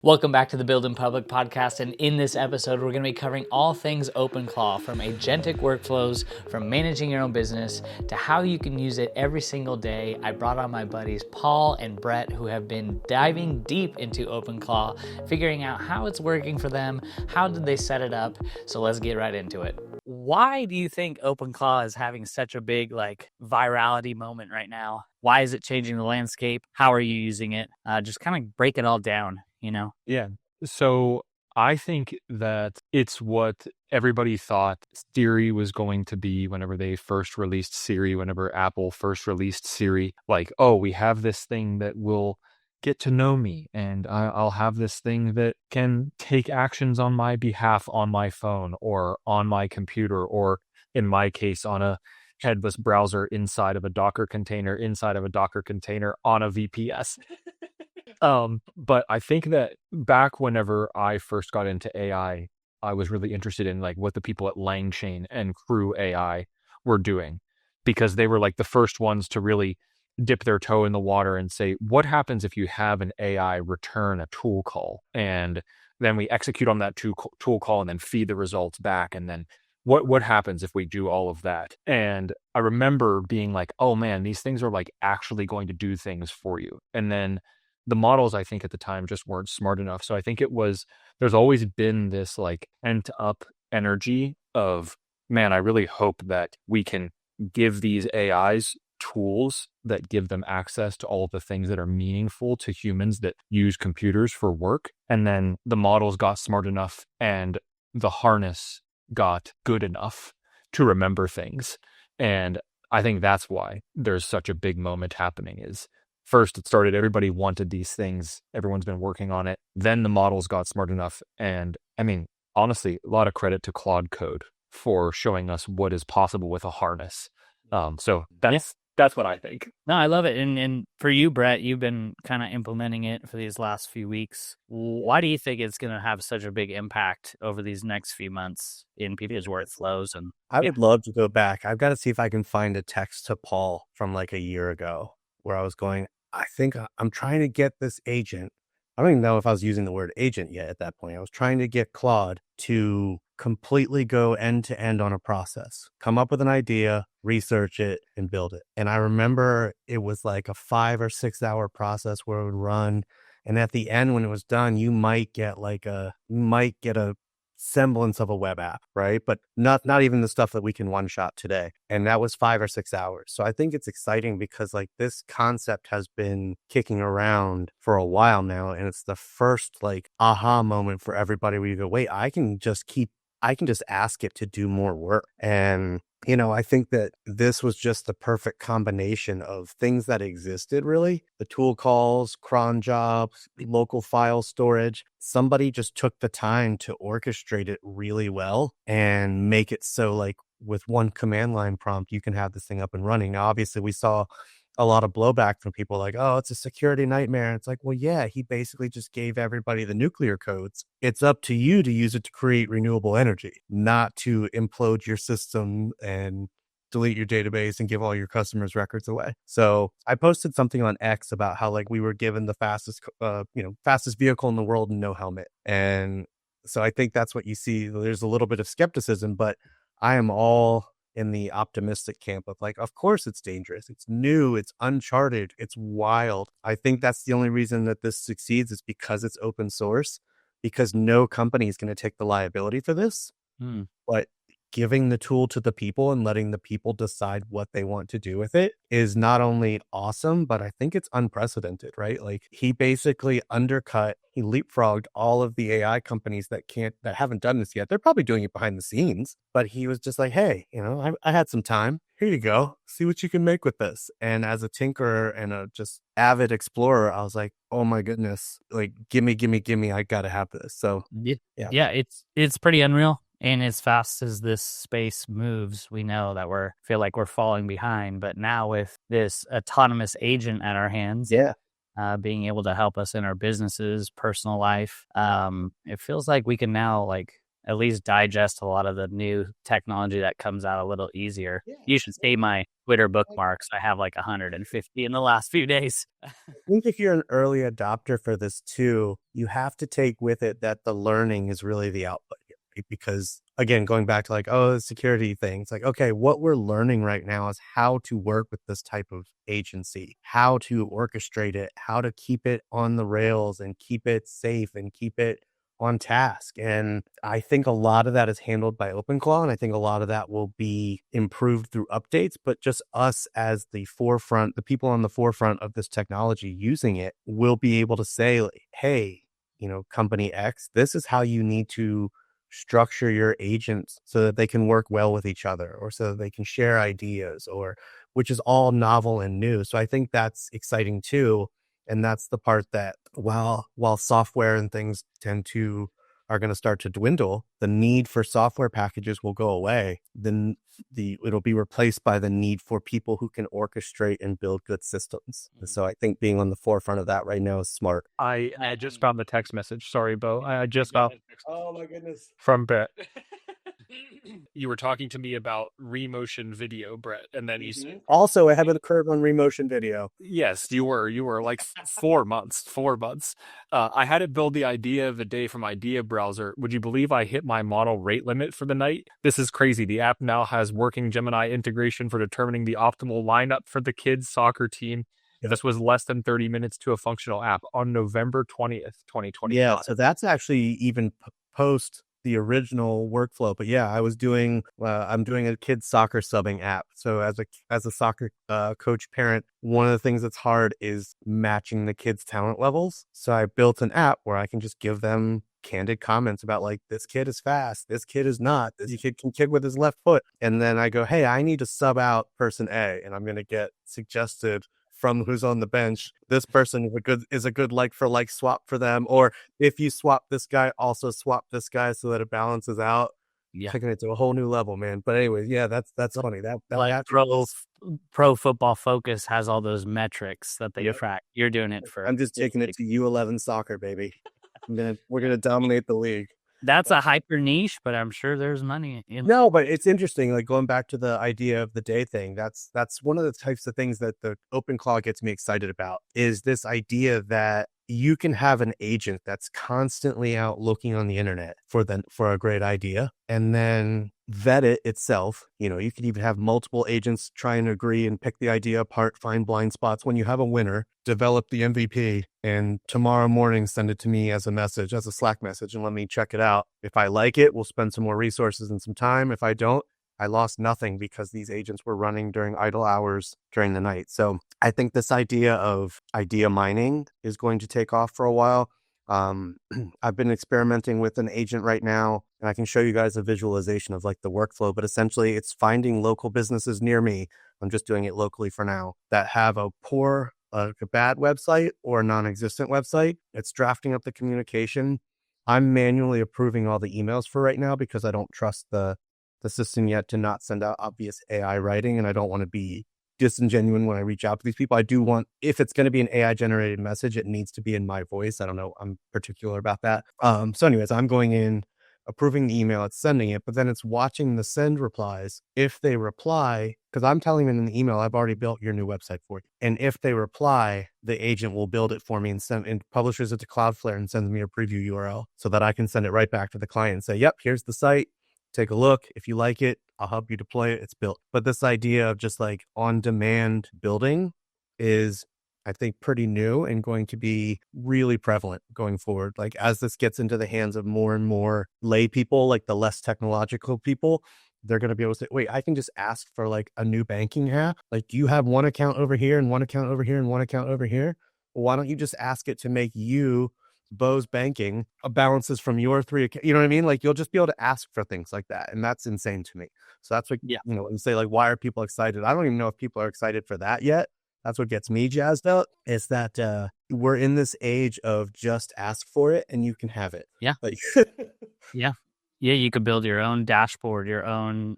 Welcome back to the Build in Public podcast, and in this episode, we're going to be covering all things OpenClaw, from agentic workflows, from managing your own business, to how you can use it every single day. I brought on my buddies Paul and Brett, who have been diving deep into OpenClaw, figuring out how it's working for them, how did they set it up, so let's get right into it. Why do you think OpenClaw is having such a big virality moment right now? Why is it changing the landscape? How are you using it? Just kind of break it all down. Yeah. So I think that it's what everybody thought Siri was going to be whenever they first released Siri, whenever Apple first released Siri. Like, oh, we have this thing that will get to know me, and I'll have this thing that can take actions on my behalf on my phone or on my computer, or in my case, on a headless browser inside of a Docker container on a VPS. But I think that back whenever I first got into AI, I was really interested in what the people at LangChain and Crew AI were doing, because they were the first ones to really dip their toe in the water and say, what happens if you have an AI return a tool call, and then we execute on that tool call and then feed the results back, and then what happens if we do all of that? And I remember being like, oh man, these things are actually going to do things for you. And then the models, I think at the time, just weren't smart enough. So I think there's always been this pent up energy of, man, I really hope that we can give these AIs tools that give them access to all of the things that are meaningful to humans that use computers for work. And then the models got smart enough and the harness got good enough to remember things. And I think that's why there's such a big moment happening. Is first, it started, everybody wanted these things. Everyone's been working on it. Then the models got smart enough. And I mean, honestly, a lot of credit to Claude Code for showing us what is possible with a harness. So that's what I think. No, I love it. And for you, Brett, you've been kind of implementing it for these last few weeks. Why do you think it's going to have such a big impact over these next few months in people's workflows? And I would love to go back. I've got to see if I can find a text to Paul from a year ago where I was going, I think I'm trying to get this agent. I don't even know if I was using the word agent yet at that point. I was trying to get Claude to completely go end to end on a process, come up with an idea, research it, and build it. And I remember it was a 5 or 6 hour process where it would run. And at the end, when it was done, you might get a semblance of a web app, right? But not even the stuff that we can one shot today. And that was 5 or 6 hours. So I think it's exciting because this concept has been kicking around for a while now. And it's the first aha moment for everybody where you go, wait, I can just ask it to do more work. And I think that this was just the perfect combination of things that existed, really. The tool calls, cron jobs, local file storage. Somebody just took the time to orchestrate it really well and make it so with one command line prompt, you can have this thing up and running. Now, obviously, we saw a lot of blowback from people oh, it's a security nightmare. It's well, yeah, he basically just gave everybody the nuclear codes. It's up to you to use it to create renewable energy, not to implode your system and delete your database and give all your customers' records away. So I posted something on X about how we were given the fastest vehicle in the world and no helmet. And so I think that's what you see. There's a little bit of skepticism, but I am all in the optimistic camp of of course it's dangerous. It's new. It's uncharted. It's wild. I think that's the only reason that this succeeds is because it's open source, because no company is going to take the liability for this. But giving the tool to the people and letting the people decide what they want to do with it is not only awesome, but I think it's unprecedented, right? He basically he leapfrogged all of the AI companies that haven't done this yet. They're probably doing it behind the scenes, but he was just hey, I had some time. Here you go. See what you can make with this. And as a tinkerer and a just avid explorer, I was oh my goodness, gimme. I got to have this. So yeah, it's pretty unreal. And as fast as this space moves, we know that feel like we're falling behind. But now with this autonomous agent at our hands, being able to help us in our businesses, personal life, it feels like we can now at least digest a lot of the new technology that comes out a little easier. You should see my Twitter bookmarks. I have like 150 in the last few days. I think if you're an early adopter for this too, you have to take with it that the learning is really the output here, right? Because again, going back to like, oh, the security thing, it's like, okay, what we're learning right now is how to work with this type of agency, how to orchestrate it, how to keep it on the rails and keep it safe and keep it on task. And I think a lot of that is handled by OpenClaw. And I think a lot of that will be improved through updates, but just us as the forefront, the people on the forefront of this technology using it will be able to say, like, hey, company X, this is how you need to structure your agents so that they can work well with each other or so that they can share ideas, or which is all novel and new. So I think that's exciting too. And that's the part that while software and things are going to start to dwindle, the need for software packages will go away. Then it'll be replaced by the need for people who can orchestrate and build good systems. So I think being on the forefront of that right now is smart. I just found the text message. Sorry, Bo. I just found Oh my goodness. from Brett. You were talking to me about remotion video, Brett, and then you said, Also ahead of the curve on remotion video. yes, you were like 4 months. I had it build the idea of the day from Idea Browser. Would you believe I hit my model rate limit for the night? This is crazy. The app now has working Gemini integration for determining the optimal lineup for the kids' soccer team. Yep. This was less than 30 minutes to a functional app on November 20th, 2020. Yeah, so that's actually even post the original workflow. But yeah, I'm doing a kids soccer subbing app. So as a soccer coach parent, one of the things that's hard is matching the kids' talent levels. So I built an app where I can just give them candid comments about like, this kid is fast, this kid is not, this kid can kick with his left foot. And then I go, hey, I need to sub out person A, and I'm going to get suggested from who's on the bench, this person is a good like for like swap for them. Or if you swap this guy, also swap this guy so that it balances out. Yeah. Taking it to a whole new level, man. But anyways, yeah, that's funny. That Like Pro Football Focus has all those metrics that they track. You're doing it for. I'm just taking it to U11 soccer, baby. We're gonna dominate the league. That's a hyper niche, but I'm sure there's money in. No, but it's interesting. Like going back to the idea of the day thing, that's one of the types of things that the OpenClaw gets me excited about, is this idea that you can have an agent that's constantly out looking on the internet for a great idea, and then vet it itself. You could even have multiple agents try and agree and pick the idea apart, find blind spots. When you have a winner, develop the MVP, and tomorrow morning send it to me as a Slack message, and let me check it out. If I like it, we'll spend some more resources and some time. If I don't, I lost nothing because these agents were running during idle hours during the night. So I think this idea of idea mining is going to take off for a while. I've been experimenting with an agent right now, and I can show you guys a visualization of like the workflow, but essentially it's finding local businesses near me. I'm just doing it locally for now that have a bad website or a non-existent website. It's drafting up the communication. I'm manually approving all the emails for right now because I don't trust the system yet to not send out obvious AI writing, and I don't want to be disingenuous when I reach out to these people. I do want, if it's going to be an AI generated message, it needs to be in my voice. I don't know. I'm particular about that. So anyways, I'm going in, approving the email, it's sending it, but then it's watching the send replies. If they reply, because I'm telling them in the email, I've already built your new website for you. And if they reply, the agent will build it for me and publishes it to Cloudflare and sends me a preview URL so that I can send it right back to the client and say, yep, here's the site. Take a look. If you like it, I'll help you deploy it. It's built. But this idea of just like on-demand building is, I think, pretty new and going to be really prevalent going forward. Like as this gets into the hands of more and more lay people, like the less technological people, they're going to be able to say, wait, I can just ask for like a new banking app. Like, do you have one account over here and one account over here and one account over here? Well, why don't you just ask it to make you Bo's banking balances from your 3 accounts? You know what I mean? Like you'll just be able to ask for things like that. And that's insane to me. So that's what, and say like, why are people excited? I don't even know if people are excited for that yet. That's what gets me jazzed up, is that we're in this age of just ask for it and you can have it. Yeah. Like, Yeah. You could build your own dashboard, your own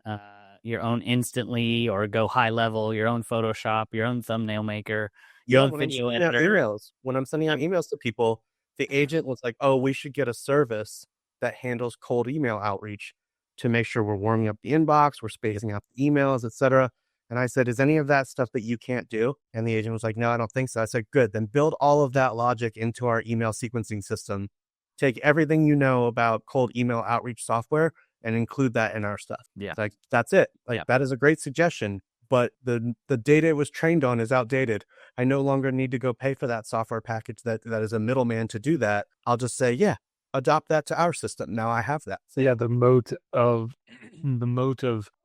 instantly, or go high level, your own Photoshop, your own thumbnail maker, your own video editor. When I'm sending out emails to people, the agent was like, oh, we should get a service that handles cold email outreach to make sure we're warming up the inbox, we're spacing out the emails, etc. And I said, is any of that stuff that you can't do? And the agent was like, no, I don't think so. I said, good, then build all of that logic into our email sequencing system. Take everything you know about cold email outreach software and include that in our stuff. Yeah. Like, that's it. Like, Yeah. that is a great suggestion, but the data it was trained on is outdated. I no longer need to go pay for that software package that is a middleman to do that. I'll just say, yeah, adopt that to our system. Now I have that. So yeah, the moat of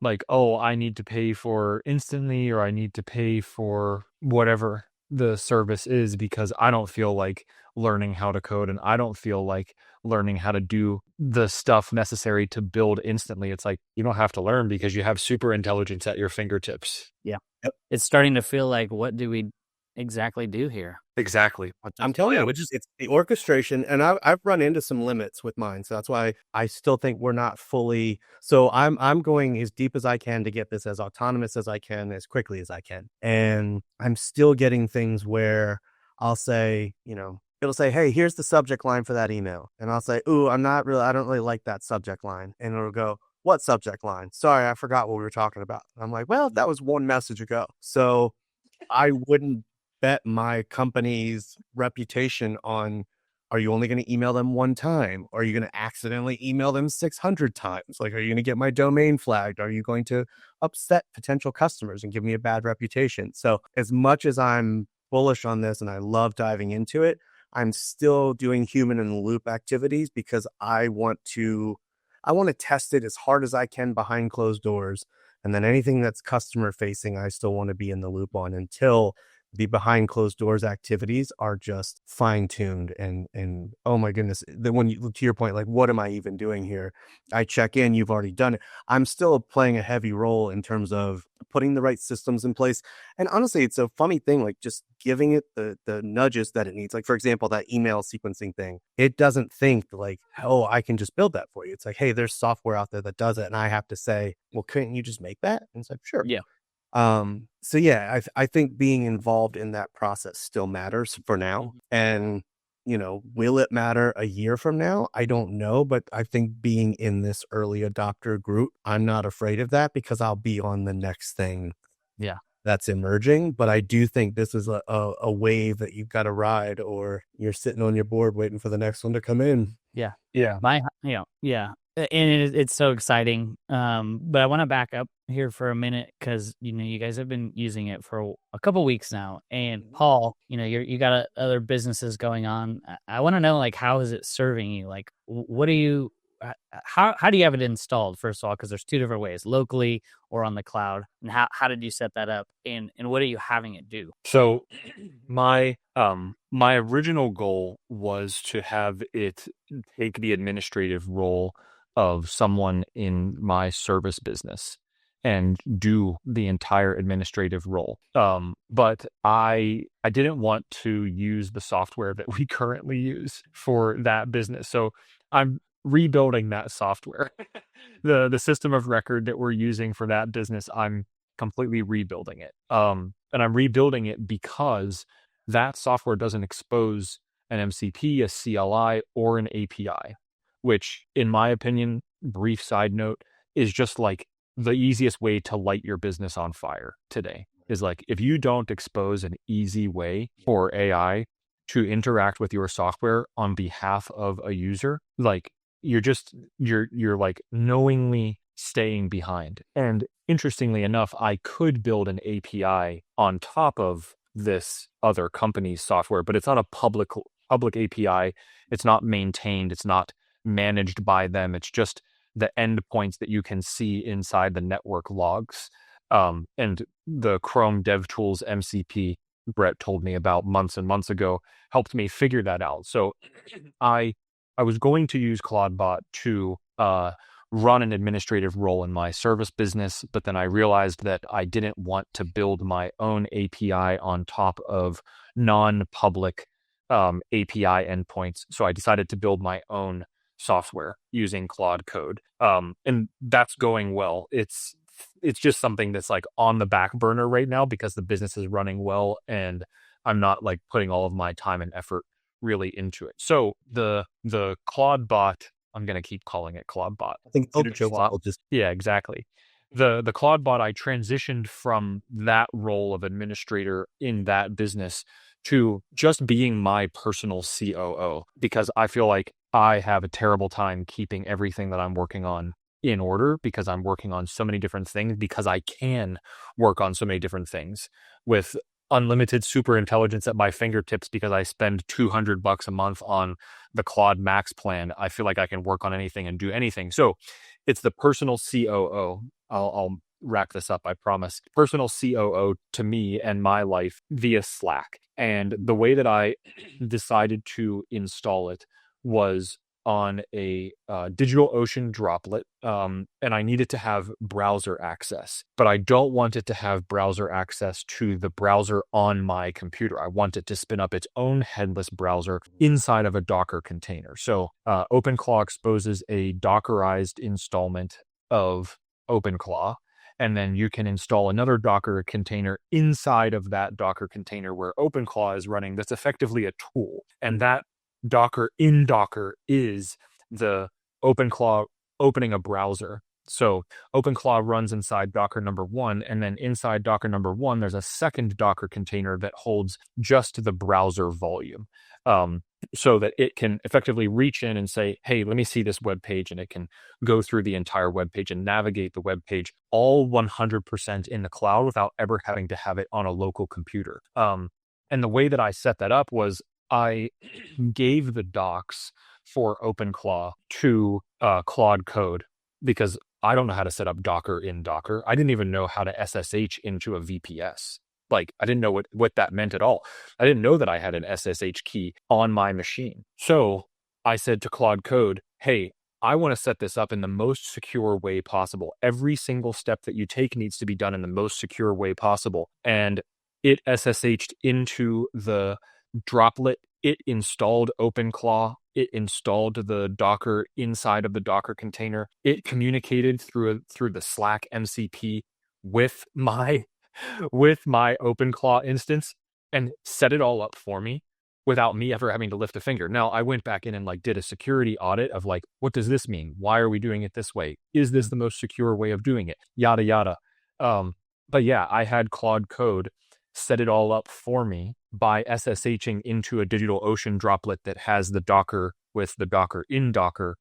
like, oh, I need to pay for instantly, or I need to pay for whatever the service is because I don't feel like learning how to code and I don't feel like learning how to do the stuff necessary to build instantly. It's like, you don't have to learn because you have super intelligence at your fingertips. Yeah. Yep. It's starting to feel like, what do we exactly do here? Exactly. I'm telling you, it's the orchestration, and I've run into some limits with mine, so that's why I still think we're not fully. So I'm going as deep as I can to get this as autonomous as I can, as quickly as I can, and I'm still getting things where I'll say, it'll say, hey, here's the subject line for that email, and I'll say, ooh, I don't really like that subject line, and it'll go, what subject line? Sorry, I forgot what we were talking about. And I'm like, well, that was one message ago, so I wouldn't bet my company's reputation on, are you only going to email them one time? Are you going to accidentally email them 600 times? Like, are you going to get my domain flagged? Are you going to upset potential customers and give me a bad reputation? So as much as I'm bullish on this and I love diving into it, I'm still doing human in the loop activities because I want to test it as hard as I can behind closed doors. And then anything that's customer facing, I still want to be in the loop on until the behind closed doors activities are just fine tuned. And oh my goodness, when you, to your point, like, what am I even doing here? I check in, you've already done it. I'm still playing a heavy role in terms of putting the right systems in place. And honestly, it's a funny thing, like just giving it the nudges that it needs. Like, for example, that email sequencing thing, it doesn't think like, oh, I can just build that for you. It's like, hey, there's software out there that does it. And I have to say, well, couldn't you just make that? And it's like, sure. Yeah. So yeah, I think being involved in that process still matters for now. And, will it matter a year from now? I don't know, but I think being in this early adopter group, I'm not afraid of that because I'll be on the next thing. Yeah. That's emerging, but I do think this is a wave that you've got to ride, or you're sitting on your board waiting for the next one to come in. Yeah. Yeah. Yeah. And it's so exciting. But I want to back up here for a minute because, you guys have been using it for a couple weeks now. And Paul, you got other businesses going on. I want to know, like, how is it serving you? Like, what do you, how do you have it installed, first of all? Because there's two different ways, locally or on the cloud. And how did you set that up? And what are you having it do? So my original goal was to have it take the administrative role of someone in my service business and do the entire administrative role. But I didn't want to use the software that we currently use for that business. So I'm rebuilding that software. The system of record that we're using for that business, I'm completely rebuilding it. And I'm rebuilding it because that software doesn't expose an MCP, a CLI, or an API, which, in my opinion, brief side note, is just like the easiest way to light your business on fire today. Is like, if you don't expose an easy way for AI to interact with your software on behalf of a user, like, you're like knowingly staying behind. And interestingly enough, I could build an API on top of this other company's software, but it's not a public API. It's not maintained. It's not managed by them. It's just the endpoints that you can see inside the network logs. And the Chrome DevTools MCP Brett told me about months and months ago helped me figure that out. So I was going to use ClaudeBot to run an administrative role in my service business, but then I realized that I didn't want to build my own API on top of non-public API endpoints. So I decided to build my own software using Claude Code. And that's going well. It's just something that's like on the back burner right now because the business is running well and I'm not like putting all of my time and effort really into it. So the Claude bot I'm going to keep calling it Claude bot. I think OpenClaw. will just Yeah, exactly. The Claude bot, I transitioned from that role of administrator in that business to just being my personal COO, because I feel like I have a terrible time keeping everything that I'm working on in order, because I'm working on so many different things, because I can work on so many different things with unlimited super intelligence at my fingertips, because I spend $200 a month on the Claude Max plan. I feel like I can work on anything and do anything. So it's the personal COO. I'll wrap this up, I promise. Personal COO to me and my life via Slack. And the way that I decided to install it was on a DigitalOcean droplet, and I need it to have browser access, but I don't want it to have browser access to the browser on my computer. I want it to spin up its own headless browser inside of a Docker container. So OpenClaw exposes a Dockerized installment of OpenClaw, and then you can install another Docker container inside of that Docker container where OpenClaw is running. That's effectively a tool, and that Docker in Docker is the OpenClaw opening a browser. So OpenClaw runs inside Docker number one, and then inside Docker number one, there's a second Docker container that holds just the browser volume, so that it can effectively reach in and say, hey, let me see this web page, and it can go through the entire web page and navigate the web page all 100% in the cloud without ever having to have it on a local computer. And the way that I set that up was I gave the docs for OpenClaw to Claude Code, because I don't know how to set up Docker in Docker. I didn't even know how to SSH into a VPS. Like, I didn't know what that meant at all. I didn't know that I had an SSH key on my machine. So I said to Claude Code, hey, I want to set this up in the most secure way possible. Every single step that you take needs to be done in the most secure way possible. And it SSH'd into the droplet. It installed OpenClaw. It installed the Docker inside of the Docker container. It communicated through the Slack MCP with my OpenClaw instance and set it all up for me without me ever having to lift a finger. Now, I went back in and did a security audit of what does this mean? Why are we doing it this way? Is this the most secure way of doing it? Yada, yada. But yeah, I had Claude Code set it all up for me by SSHing into a DigitalOcean droplet that has the Docker with the Docker in Docker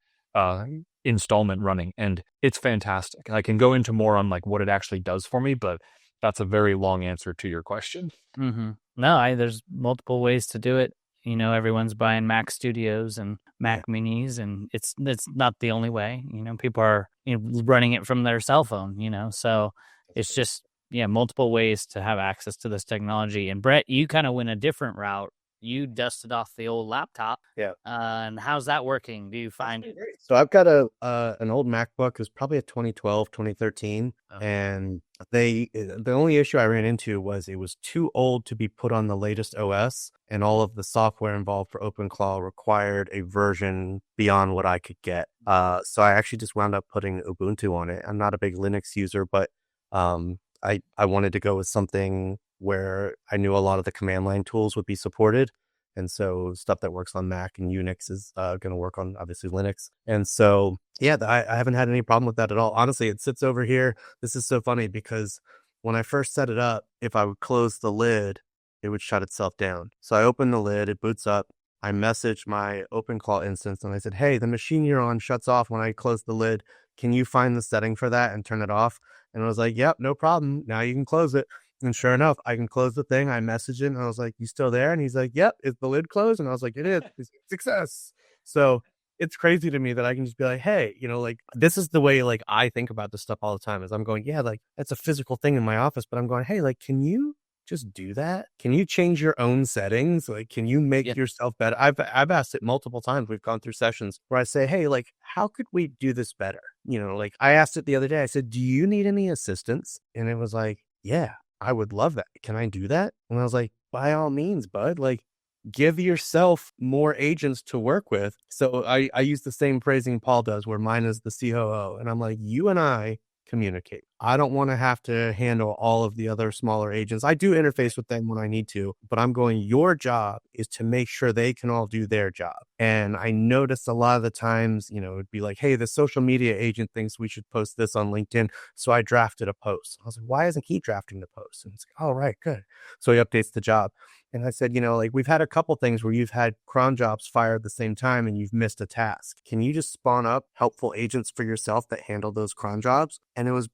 installment running. And it's fantastic. I can go into more on what it actually does for me, but that's a very long answer to your question. Mm-hmm. No, there's multiple ways to do it. Everyone's buying Mac Studios and Mac Minis, and it's not the only way. People are running it from their cell phone. So it's just multiple ways to have access to this technology. And Brett, you kind of went a different route. You dusted off the old laptop. Yeah. And how's that working? Do you find it? So I've got an old MacBook. It was probably a 2012, 2013. And the only issue I ran into was it was too old to be put on the latest OS, and all of the software involved for OpenClaw required a version beyond what I could get. So I actually just wound up putting Ubuntu on it. I'm not a big Linux user, but I wanted to go with something where I knew a lot of the command line tools would be supported. And so stuff that works on Mac and Unix is going to work on, obviously, Linux. And so, yeah, I haven't had any problem with that at all. Honestly, it sits over here. This is so funny because when I first set it up, if I would close the lid, it would shut itself down. So I open the lid, it boots up. I messaged my OpenClaw instance and I said, hey, the machine you're on shuts off when I close the lid. Can you find the setting for that and turn it off? And I was like, yep, no problem. Now you can close it. And sure enough, I can close the thing. I messaged him and I was like, you still there? And he's like, yep, is the lid closed? And I was like, it is. It's success. So it's crazy to me that I can just be like, hey, this is the way I think about this stuff all the time is I'm going, yeah, that's a physical thing in my office, but I'm going, hey, can you just do that? Can you change your own settings? Can you make yourself better? I've asked it multiple times. We've gone through sessions where I say, hey, how could we do this better? I asked it the other day. I said, do you need any assistance? And it was like, yeah, I would love that. Can I do that? And I was like, by all means, bud, give yourself more agents to work with. So I use the same phrasing Paul does, where mine is the COO. And I'm like, you and I communicate. I don't want to have to handle all of the other smaller agents. I do interface with them when I need to, but I'm going, your job is to make sure they can all do their job. And I noticed a lot of the times, it'd be like, hey, the social media agent thinks we should post this on LinkedIn. So I drafted a post. I was like, why isn't he drafting the post? And it's like, oh, right, good. So he updates the job. And I said, like, we've had a couple things where you've had cron jobs fire at the same time and you've missed a task. Can you just spawn up helpful agents for yourself that handle those cron jobs? And it was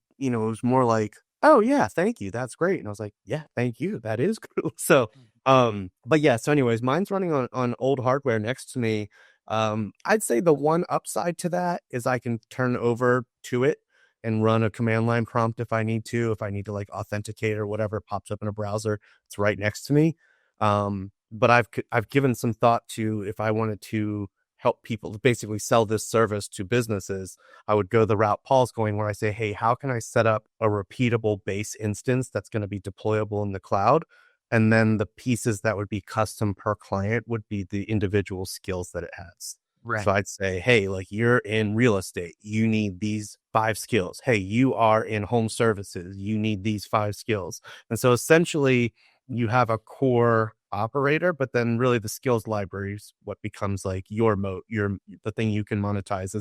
more like, oh yeah, thank you. That's great. And I was like, yeah, thank you. That is cool. So, but yeah, so anyways, mine's running on old hardware next to me. I'd say the one upside to that is I can turn over to it and run a command line prompt if I need to like authenticate or whatever pops up in a browser. It's right next to me. But I've given some thought to, if I wanted to help people basically sell this service to businesses, I would go the route Paul's going, where I say, hey, how can I set up a repeatable base instance that's going to be deployable in the cloud? And then the pieces that would be custom per client would be the individual skills that it has. Right. So I'd say, hey, like, you're in real estate, you need these 5 skills. Hey, you are in home services, you need these 5 skills. And so essentially you have a core operator, but then really the skills library is what becomes like your moat, the thing you can monetize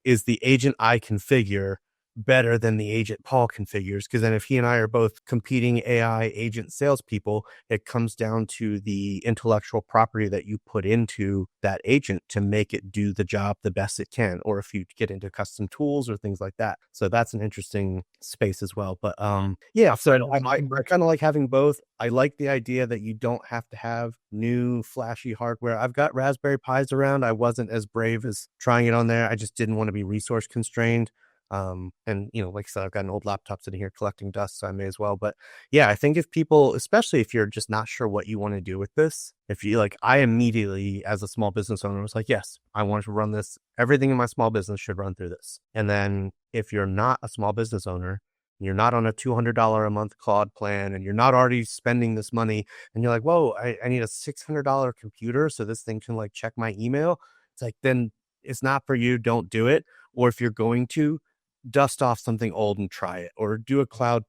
is the agent I configure better than the agent Paul configures. Because then if he and I are both competing AI agent salespeople, it comes down to the intellectual property that you put into that agent to make it do the job the best it can, or if you get into custom tools or things like that. So that's an interesting space as well. But yeah, so I kind of like having both. I like the idea that you don't have to have new flashy hardware. I've got Raspberry Pis around. I wasn't as brave as trying it on there. I just didn't want to be resource constrained. And like I said, I've got an old laptop sitting here collecting dust, so I may as well. But yeah, I think if people, especially if you're just not sure what you want to do with this, if you like, I immediately, as a small business owner, was like, yes, I want to run this. Everything in my small business should run through this. And then if you're not a small business owner, you're not on a $200 a month Claude plan, and you're not already spending this money, and you're like, whoa, I need a $600 computer so this thing can like check my email. It's like, then it's not for you. Don't do it. Or if you're going to, dust off something old and try it, or do a cloud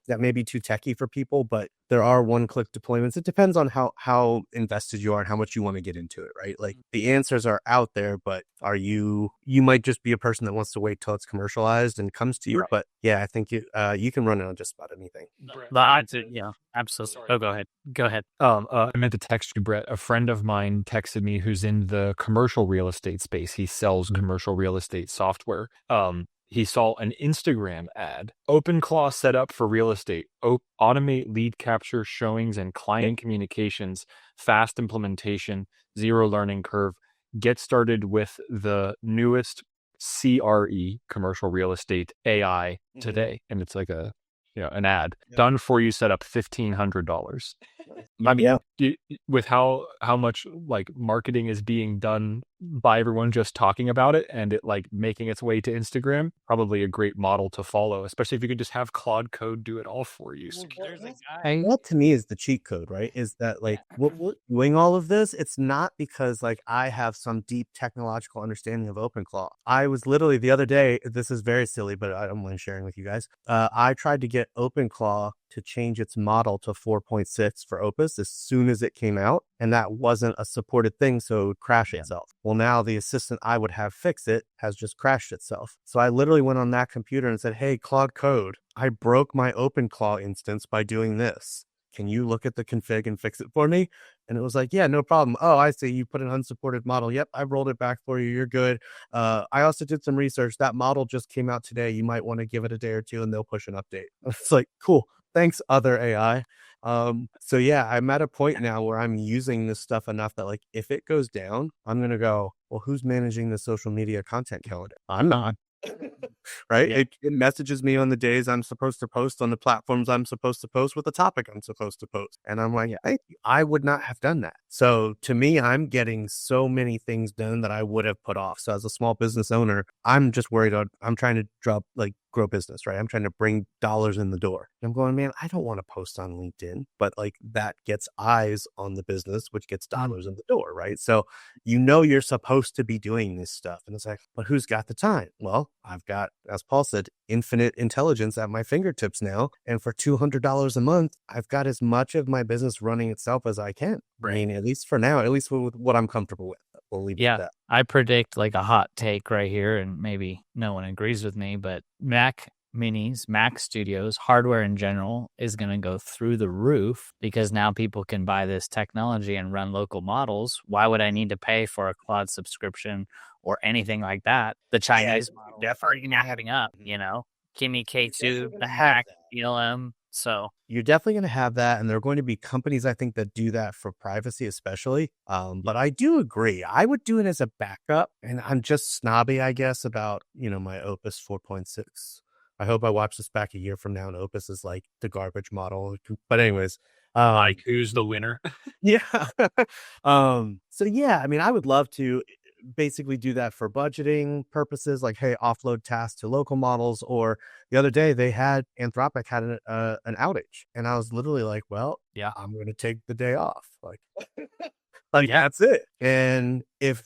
that may be too techy for people, but there are one-click deployments. It depends on how invested you are and how much you want to get into it, right? Like, the answers are out there, but you might just be a person that wants to wait till it's commercialized and comes to you. Right. But yeah, I think you can run it on just about anything. Yeah, absolutely. Oh, go ahead. I meant to text you, Brett. A friend of mine texted me who's in the commercial real estate space. He sells commercial real estate software. He saw an Instagram ad, OpenClaw set up for real estate, automate lead capture, showings, and client communications, fast implementation, zero learning curve. Get started with the newest CRE, commercial real estate AI today. And it's like an ad done for you, set up $1,500. I mean, with how much like marketing is being done by everyone just talking about it and it like making its way to Instagram, probably a great model to follow, especially if you could just have Claude Code do it all for you. There's a guy. That to me is the cheat code, right? Is that like we're doing all of this? It's not because like I have some deep technological understanding of OpenClaw. I was literally the other day, this is very silly, but I don't mind sharing with you guys. I tried to get OpenClaw to change its model to 4.6 for Opus as soon as it came out, and that wasn't a supported thing, so it would crash itself. Well, now the assistant I would have fix it has just crashed itself. So I literally went on that computer and said, hey, Claude Code, I broke my OpenClaw instance by doing this. Can you look at the config and fix it for me? And it was like, yeah, no problem. Oh, I see. You put an unsupported model. Yep, I rolled it back for you. You're good. I also did some research. That model just came out today. You might want to give it a day or two and they'll push an update. It's like, cool. Thanks, other AI. So yeah, I'm at a point now where I'm using this stuff enough that like, if it goes down, I'm going to go, well, who's managing the social media content calendar? I'm not. Right? Yeah. It messages me on the days I'm supposed to post on the platforms I'm supposed to post with the topic I'm supposed to post. And I'm like, thank you. I would not have done that. So to me, I'm getting so many things done that I would have put off. So as a small business owner, I'm just worried I'm trying to grow business, right? I'm trying to bring dollars in the door. And I'm going, man, I don't want to post on LinkedIn, but like that gets eyes on the business, which gets dollars in the door, right? So you're supposed to be doing this stuff. And it's like, but who's got the time? Well, I've got as Paul said, infinite intelligence at my fingertips now. And for $200 a month, I've got as much of my business running itself as I can. I mean, at least for now, at least with what I'm comfortable with. We'll leave it at that. I predict like a hot take right here, and maybe no one agrees with me, but Mac Minis, Mac Studios, hardware in general is going to go through the roof because now people can buy this technology and run local models. Why would I need to pay for a cloud subscription or anything like that? The Chinese model definitely having up, Kimi K2, the hack, ELM. So you're definitely going to have that. And there are going to be companies, I think, that do that for privacy, especially. But I do agree. I would do it as a backup. And I'm just snobby, I guess, about, my Opus 4.6. I hope I watch this back a year from now and Opus is like the garbage model. But anyways, like who's the winner? Yeah. So yeah, I mean, I would love to basically do that for budgeting purposes, like, hey, offload tasks to local models. Or the other day Anthropic had an outage, and I was literally like, well, yeah, I'm going to take the day off. Like that's it. And if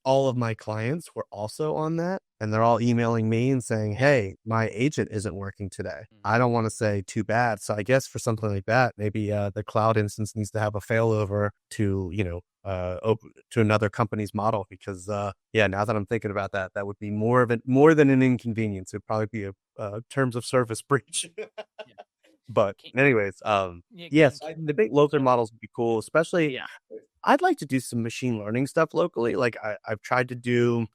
all of my clients were also on that and they're all emailing me and saying, hey, my agent isn't working today, I don't want to say too bad. So I guess for something like that, maybe the cloud instance needs to have a failover to, to another company's model, because now that I'm thinking about that, that would be more than an inconvenience. It'd probably be a terms of service breach. But anyways, yes, the big local models would be cool, especially I'd like to do some machine learning stuff locally. Like I've tried to do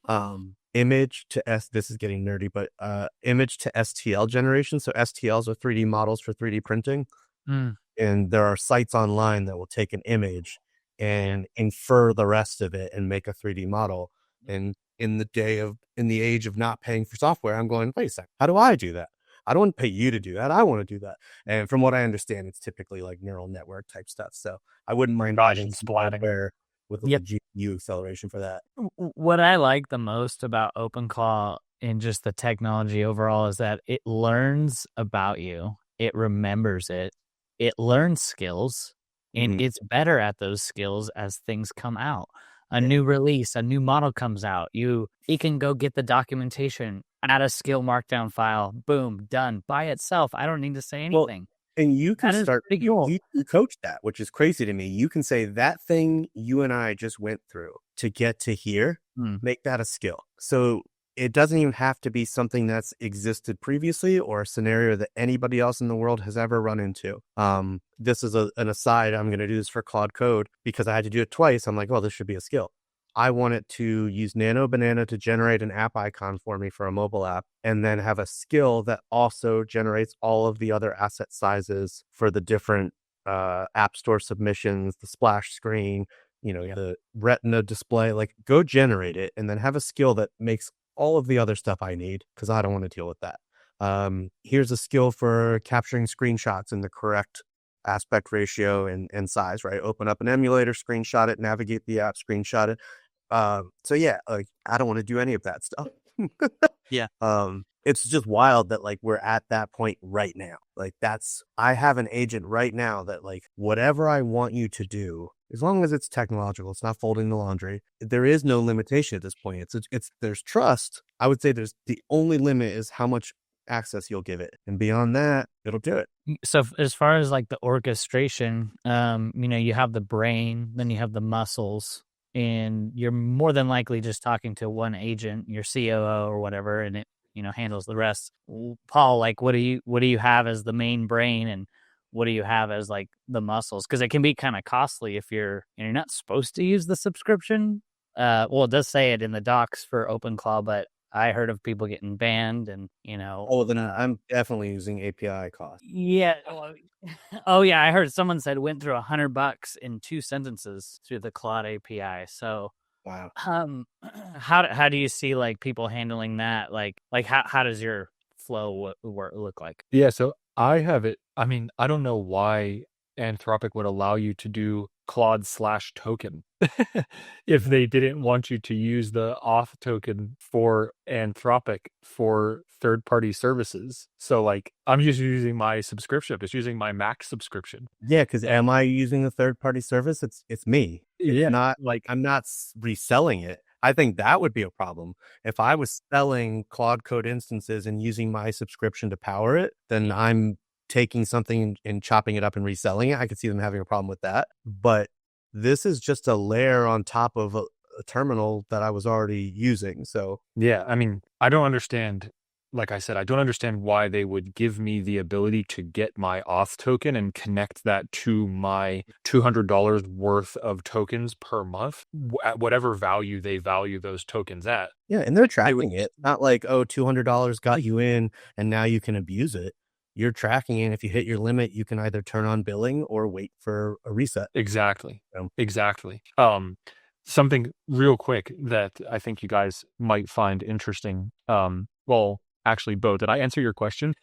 image to this is getting nerdy, but image to STL generation. So STLs are 3D models for 3D printing. And there are sites online that will take an image and infer the rest of it and make a 3D model. And in the age of not paying for software, I'm going, wait a second, how do I do that? I don't want to pay you to do that. I want to do that. And from what I understand, it's typically like neural network type stuff. So I wouldn't mind buying software with a GPU acceleration for that. What I like the most about OpenClaw and just the technology overall is that it learns about you. It remembers it. It learns skills, and it's better at those skills as things come out. A new release, a new model comes out. It can go get the documentation, add a skill markdown file, boom, done by itself. I don't need to say anything. Well, and you can you coach that, which is crazy to me. You can say that thing you and I just went through to get to here, make that a skill. So it doesn't even have to be something that's existed previously or a scenario that anybody else in the world has ever run into. This is an aside. I'm going to do this for Claude Code because I had to do it twice. I'm like, well, this should be a skill. I want it to use Nano Banana to generate an app icon for me for a mobile app, and then have a skill that also generates all of the other asset sizes for the different app store submissions, the splash screen, the retina display. Like, go generate it and then have a skill that makes all of the other stuff I need, because I don't want to deal with that. Here's a skill for capturing screenshots in the correct aspect ratio and size, right? Open up an emulator, screenshot it, navigate the app, screenshot it. So yeah, like, I don't want to do any of that stuff. It's just wild that like we're at that point right now. Like I have an agent right now that like whatever I want you to do, as long as it's technological, it's not folding the laundry, there is no limitation at this point. There's trust. I would say the only limit is how much access you'll give it, and beyond that, it'll do it. So as far as like the orchestration, you have the brain, then you have the muscles, and you're more than likely just talking to one agent, your COO or whatever, and it handles the rest. Paul, like, what do you have as the main brain, and what do you have as like the muscles? Because it can be kind of costly if you're not supposed to use the subscription. Well, it does say it in the docs for OpenClaw, but I heard of people getting banned, and then I'm definitely using API cost. Yeah. Oh yeah, I heard someone said went through $100 in 2 sentences through the Claude API. So wow. How do you see like people handling that? Like how does your flow look like? Yeah, so I have it. I mean, I don't know why Anthropic would allow you to do Claude/token if they didn't want you to use the auth token for Anthropic for third-party services. So like, I'm just using my subscription, just using my Mac subscription. Yeah, because am I using a third-party service? It's me. It's not like I'm not reselling it. I think that would be a problem. If I was selling Claude Code instances and using my subscription to power it, then I'm taking something and chopping it up and reselling it. I could see them having a problem with that. But this is just a layer on top of a terminal that I was already using. So Yeah, I mean, I don't understand. Like I said, I don't understand why they would give me the ability to get my auth token and connect that to my $200 worth of tokens per month, at whatever value they value those tokens at. yeah, and they're tracking it. Not like, oh, $200 got you in and now you can abuse it. You're tracking it. If you hit your limit, you can either turn on billing or wait for a reset. Exactly. So. Exactly. Something real quick that I think you guys might find interesting. Well, actually, Bo, did I answer your question?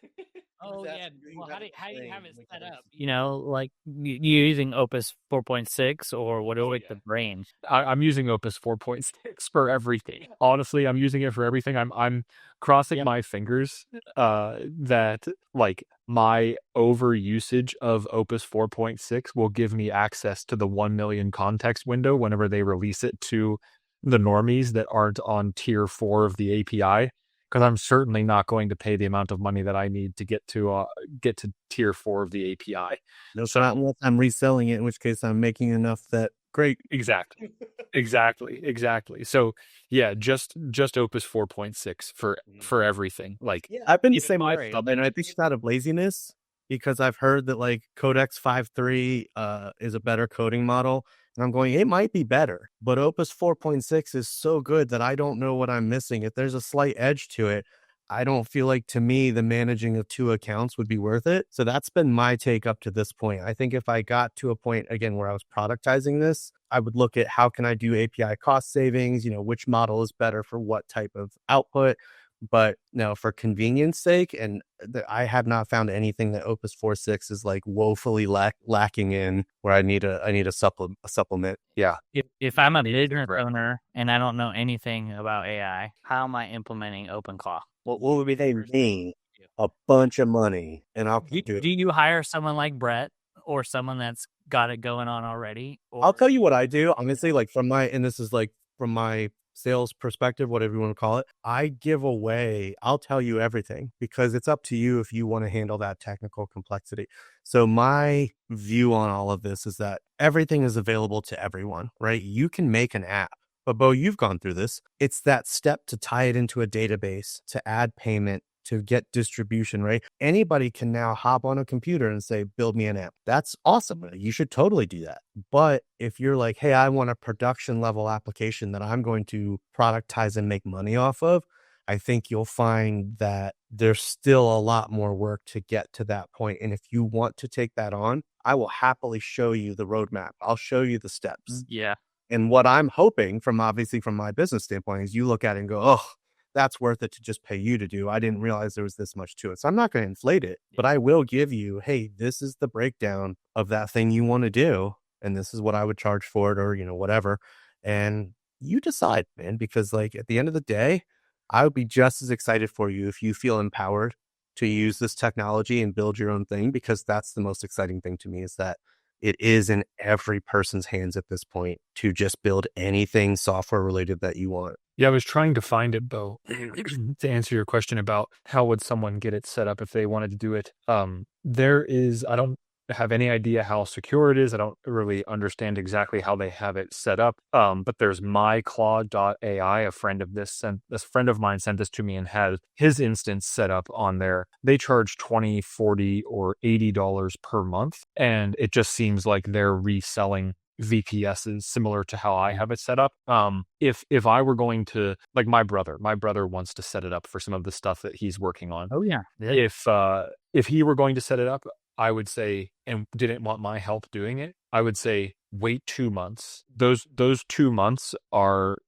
Oh yeah. Well, how do you have it set up? You know, like you using Opus 4.6 or what with the brain? I'm using Opus 4.6 for everything. Honestly, I'm using it for everything. I'm crossing my fingers that like my over usage of Opus 4.6 will give me access to the 1 million context window whenever they release it to the normies that aren't on tier 4 of the API. Because I'm certainly not going to pay the amount of money that I need to get to tier 4 of the API. No, so not unless I'm reselling it, in which case I'm making enough that great. Exactly. So yeah, just Opus 4.6 for everything. Like I've been the same way, and I think it's out of laziness because I've heard that like Codex 5.3 is a better coding model. And I'm going, it might be better, but Opus 4.6 is so good that I don't know what I'm missing. If there's a slight edge to it, I don't feel like, to me, the managing of 2 accounts would be worth it. So that's been my take up to this point. I think if I got to a point, again, where I was productizing this, I would look at how can I do API cost savings, which model is better for what type of output. But no, for convenience sake, and I have not found anything that Opus 4.6 is like woefully lacking in where I need a supplement. Yeah. If I'm a business owner and I don't know anything about AI, how am I implementing OpenClaw? What would be they me? A bunch of money, and I'll do it. Do you hire someone like Brett or someone that's got it going on already? I'll tell you what I do. Honestly, like and this is like from my sales perspective, whatever you want to call it, I'll tell you everything because it's up to you if you want to handle that technical complexity. So my view on all of this is that everything is available to everyone, right? You can make an app, but Bo, you've gone through this. It's that step to tie it into a database, to add payment, to get distribution, right? Anybody can now hop on a computer and say, build me an app. That's awesome. You should totally do that. But if you're like, hey, I want a production level application that I'm going to productize and make money off of, I think you'll find that there's still a lot more work to get to that point. And if you want to take that on, I will happily show you the roadmap. I'll show you the steps. Yeah. And what I'm hoping from my business standpoint is you look at it and go, oh, that's worth it to just pay you to do. I didn't realize there was this much to it. So I'm not going to inflate it, but I will give you, hey, this is the breakdown of that thing you want to do. And this is what I would charge for it or, whatever. And you decide, man, because like at the end of the day, I would be just as excited for you if you feel empowered to use this technology and build your own thing, because that's the most exciting thing to me is that it is in every person's hands at this point to just build anything software related that you want. Yeah, I was trying to find it, Bo, to answer your question about how would someone get it set up if they wanted to do it. I don't have any idea how secure it is. I don't really understand exactly how they have it set up. But there's myclaw.ai. A friend of mine sent this to me and had his instance set up on there. They charge $20, $40, or $80 per month. And it just seems like they're reselling VPSs similar to how I have it set up. If I were going to, like, my brother wants to set it up for some of the stuff that he's working on. Oh yeah. If he were going to set it up, I would say, and didn't want my help doing it, I would say wait 2 months. Those 2 months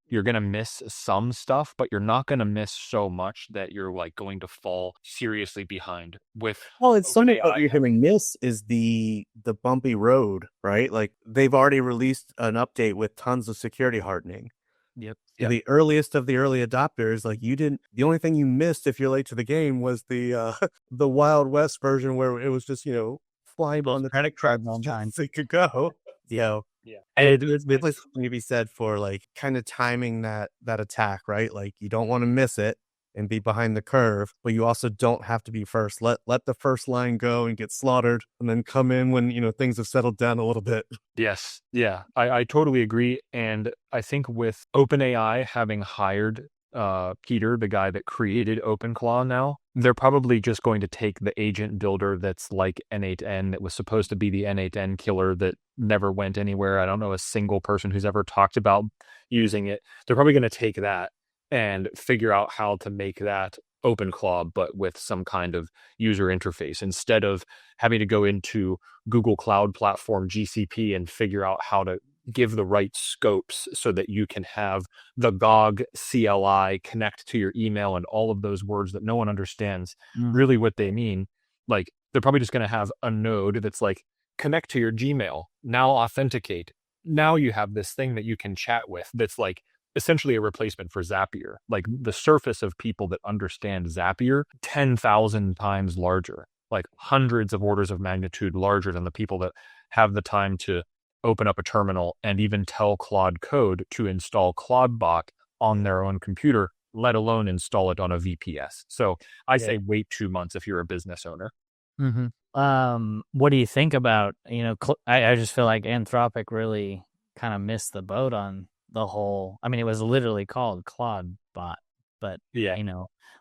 you're going to miss some stuff, but you're not going to miss so much that you're like going to fall seriously behind with. Well, it's something what you're hearing miss is the bumpy road, right? Like they've already released an update with tons of security hardening. Yep. The earliest of the early adopters, like the only thing you missed if you're late to the game was the the Wild West version where it was just, flying on the credit card on time. so it could go. And it's really something to be said for like kind of timing that attack, right? Like you don't want to miss it and be behind the curve, but you also don't have to be first. Let the first line go and get slaughtered, and then come in when things have settled down a little bit. Yes. Yeah. I totally agree. And I think with OpenAI having hired Peter, the guy that created OpenClaw now, they're probably just going to take the agent builder that's like N8N that was supposed to be the N8N killer that never went anywhere. I don't know a single person who's ever talked about using it. They're probably going to take that and figure out how to make that OpenClaw, but with some kind of user interface instead of having to go into Google Cloud Platform, GCP, and figure out how to give the right scopes so that you can have the GOG CLI connect to your email and all of those words that no one understands really what they mean. Like they're probably just going to have a node that's like, connect to your Gmail, now authenticate. Now you have this thing that you can chat with that's like essentially a replacement for Zapier. Like the surface of people that understand Zapier, 10,000 times larger, like hundreds of orders of magnitude larger than the people that have the time to open up a terminal and even tell Claude Code to install ClaudeBot on their own computer, let alone install it on a VPS. So I say wait 2 months if you're a business owner. What do you think about, I just feel like Anthropic really kind of missed the boat on the whole, I mean, it was literally called ClaudeBot, but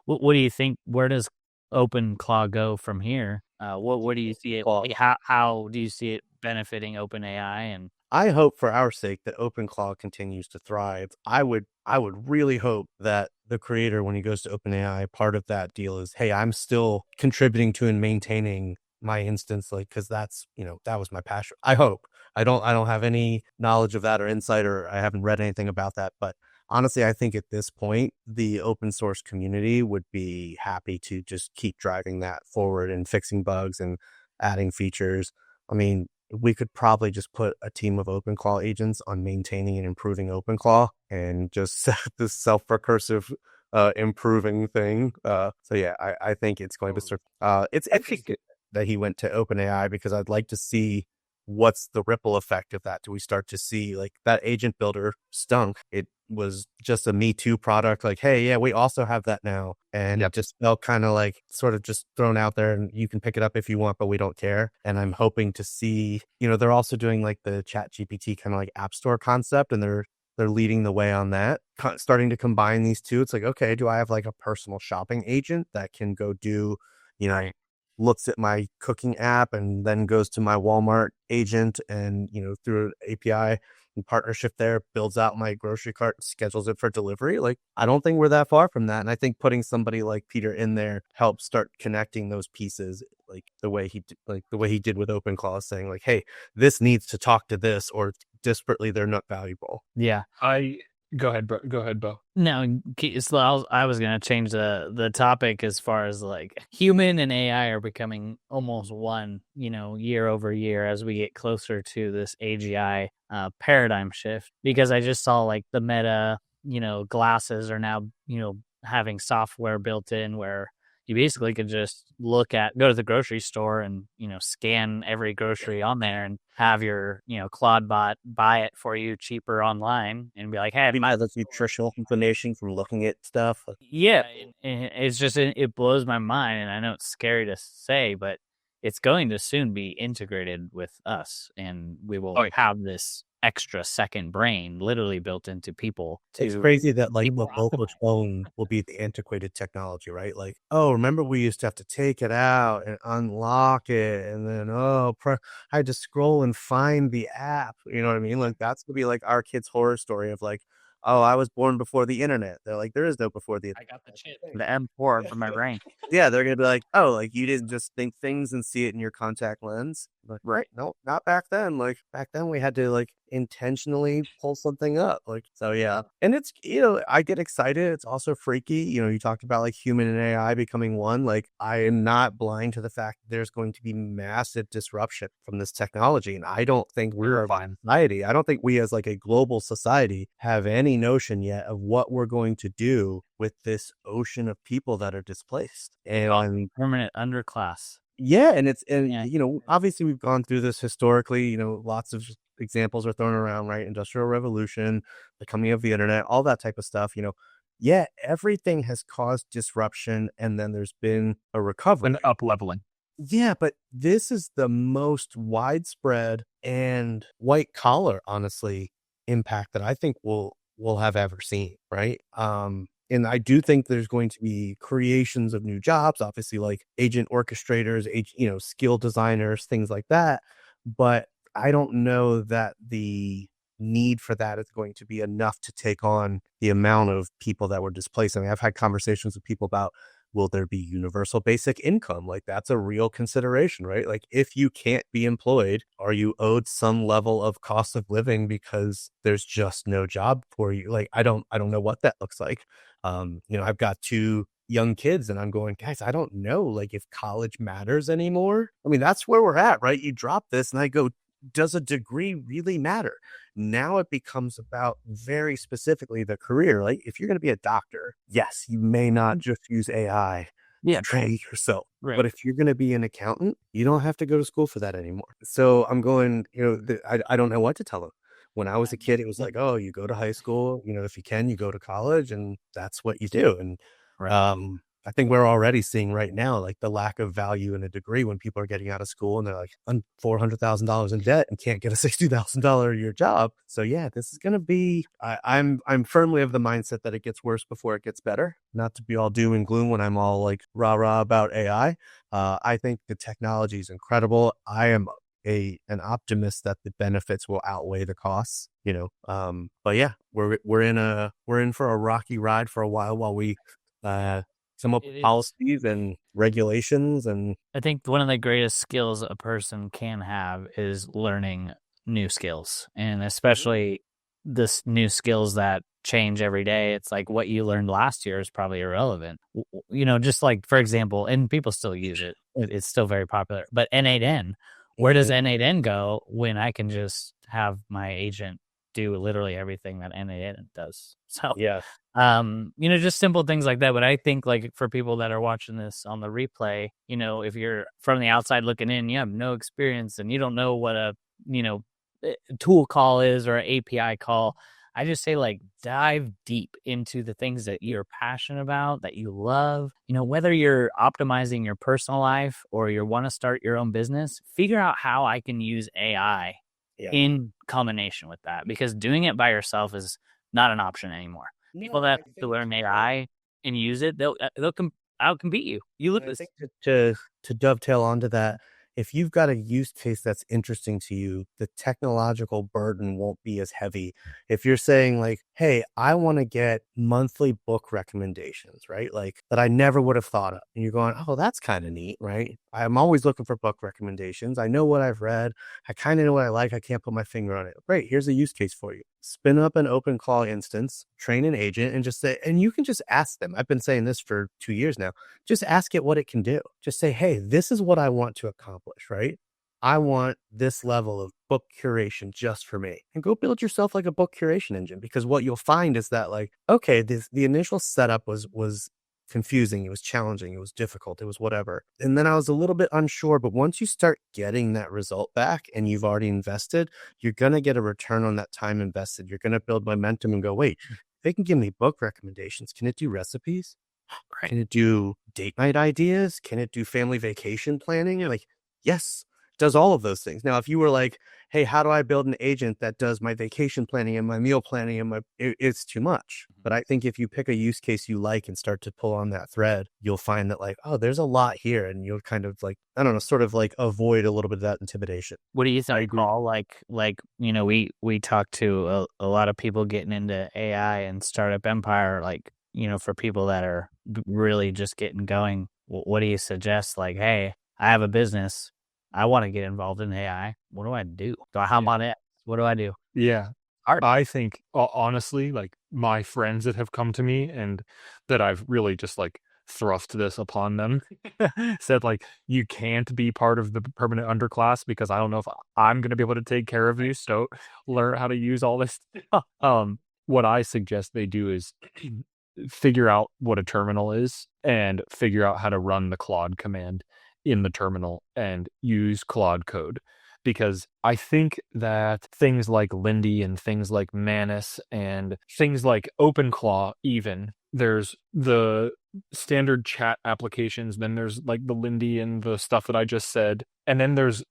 what do you think? Where does OpenClaw go from here? What do you see it? How do you see it benefiting OpenAI? And I hope for our sake that OpenClaw continues to thrive. I would really hope that the creator, when he goes to OpenAI, part of that deal is, hey, I'm still contributing to and maintaining my instance, like, because that's that was my passion. I hope. I don't have any knowledge of that or insight, or I haven't read anything about that, but honestly, I think at this point, the open source community would be happy to just keep driving that forward and fixing bugs and adding features. I mean, we could probably just put a team of OpenClaw agents on maintaining and improving OpenClaw and just set this self-recursive improving thing. So yeah, I think it's going to start. It's interesting that he went to OpenAI because I'd like to see what's the ripple effect of that. Do we start to see like that agent builder stunk? It was just a Me Too product. Like, hey, yeah, we also have that now. And it just felt kind of like sort of just thrown out there and you can pick it up if you want, but we don't care. And I'm hoping to see, they're also doing like the Chat GPT kind of like app store concept, and they're leading the way on that, starting to combine these two. It's like, okay, do I have like a personal shopping agent that can go do, looks at my cooking app and then goes to my Walmart agent and, through an API and partnership there, builds out my grocery cart, schedules it for delivery. Like, I don't think we're that far from that. And I think putting somebody like Peter in there helps start connecting those pieces, like the way he did with OpenClaw, saying like, hey, this needs to talk to this, or disparately they're not valuable. Yeah. Go ahead, bro. Go ahead, Bo. No, so I was going to change the topic as far as like human and AI are becoming almost one, year over year as we get closer to this AGI paradigm shift, because I just saw like the Meta, glasses are now, having software built in where you basically could just go to the grocery store and, scan every grocery on there and have your, ClaudeBot buy it for you cheaper online and be like, hey, my nutritional information from looking at stuff. Yeah. It's just, it blows my mind. And I know it's scary to say, but it's going to soon be integrated with us, and we will have this extra second brain literally built into people. It's crazy that like the mobile phone will be the antiquated technology, right? Like, oh, remember we used to have to take it out and unlock it, and then I had to scroll and find the app. You know what I mean? Like that's gonna be like our kids' horror story of like, oh, I was born before the internet. They're like, there is no before the internet. I got the chip, the M4 for my brain. Yeah, they're gonna be like, oh, like you didn't just think things and see it in your contact lens. Like, right? No, not back then. Like back then we had to like intentionally pull something up. Like, so yeah. And it's, I get excited. It's also freaky. You talked about like human and AI becoming one. Like, I am not blind to the fact that there's going to be massive disruption from this technology. And I don't think we're a society. I don't think we as like a global society have any notion yet of what we're going to do with this ocean of people that are displaced. And permanent underclass. Yeah, and obviously we've gone through this historically, lots of examples are thrown around, right? Industrial revolution, the coming of the internet, all that type of stuff, yeah, everything has caused disruption, and then there's been a recovery. And up leveling. Yeah, but this is the most widespread and white collar, honestly, impact that I think we'll have ever seen, right? And I do think there's going to be creations of new jobs, obviously, like agent orchestrators, skill designers, things like that. But I don't know that the need for that is going to be enough to take on the amount of people that were displaced. I mean, I've had conversations with people about, will there be universal basic income? Like, that's a real consideration, right? Like, if you can't be employed, are you owed some level of cost of living because there's just no job for you? Like, I don't know what that looks like. I've got 2 young kids and I'm going, guys, I don't know, like, if college matters anymore. I mean, that's where we're at, right? You drop this and I go, does a degree really matter? Now it becomes about very specifically the career. Like, if you're going to be a doctor, yes, you may not just use AI to train yourself. Right. But if you're going to be an accountant, you don't have to go to school for that anymore. So I'm going, I don't know what to tell them. When I was a kid, it was like, oh, you go to high school, if you can, you go to college, and that's what you do. And I think we're already seeing right now, like, the lack of value in a degree when people are getting out of school and they're like $400,000 in debt and can't get a $60,000 a year job. So yeah, this is going to be, I'm firmly of the mindset that it gets worse before it gets better. Not to be all doom and gloom when I'm all like rah about AI. I think the technology is incredible. I am an optimist that the benefits will outweigh the costs, but yeah, we're in for a rocky ride for a while we come up with policies and regulations. And I think one of the greatest skills a person can have is learning new skills, and especially this new skills that change every day. It's like what you learned last year is probably irrelevant. Just like, for example, and people still use it. It's still very popular, but N8N, where does N8N go when I can just have my agent do literally everything that N8N does? So yeah, just simple things like that. But I think, like, for people that are watching this on the replay, if you're from the outside looking in, you have no experience and you don't know what a tool call is or an API call, I just say, like, dive deep into the things that you're passionate about, that you love. Whether you're optimizing your personal life or you want to start your own business, figure out how I can use AI in combination with that, because doing it by yourself is not an option anymore. People that have to learn AI and use it, they'll outcompete you. You lose. I think to dovetail onto that, if you've got a use case that's interesting to you, the technological burden won't be as heavy. If you're saying, like, hey, I want to get monthly book recommendations, right? Like, that I never would have thought of. And you're going, oh, that's kind of neat, right? I'm always looking for book recommendations. I know what I've read. I kind of know what I like. I can't put my finger on it. Great. Here's a use case for you. Spin up an OpenClaw instance, train an agent, and just say, and you can just ask them. I've been saying this for 2 years now. Just ask it what it can do. Just say, hey, this is what I want to accomplish, right? I want this level of book curation just for me. And go build yourself like a book curation engine, because what you'll find is that, like, okay, the initial setup was confusing, it was challenging, it was difficult, it was whatever. And then I was a little bit unsure, but once you start getting that result back and you've already invested, you're going to get a return on that time invested. You're going to build momentum and go, wait, they can give me book recommendations. Can it do recipes? Right. Can it do date night ideas? Can it do family vacation planning? You're like, yes, it does all of those things. Now, if you were like, hey, how do I build an agent that does my vacation planning and my meal planning and it's too much. But I think if you pick a use case you like and start to pull on that thread, you'll find that, like, oh, there's a lot here. And you'll kind of, like, I don't know, sort of like avoid a little bit of that intimidation. What do you think, Paul? Like, we talk to a lot of people getting into AI and startup empire, like, for people that are really just getting going. What do you suggest? Like, hey, I have a business. I want to get involved in AI. What do I do? Do I hop on it? What do I do? Yeah. Hard. I think, honestly, like, my friends that have come to me and that I've really just, like, thrust this upon them said, like, you can't be part of the permanent underclass because I don't know if I'm going to be able to take care of you. So learn how to use all this. What I suggest they do is figure out what a terminal is and figure out how to run the Claude command in the terminal and use Claude code. because I think that things like Lindy and things like Manus and things like OpenClaw, even there's the standard chat applications, then there's like the Lindy and the stuff that I just said, and then there's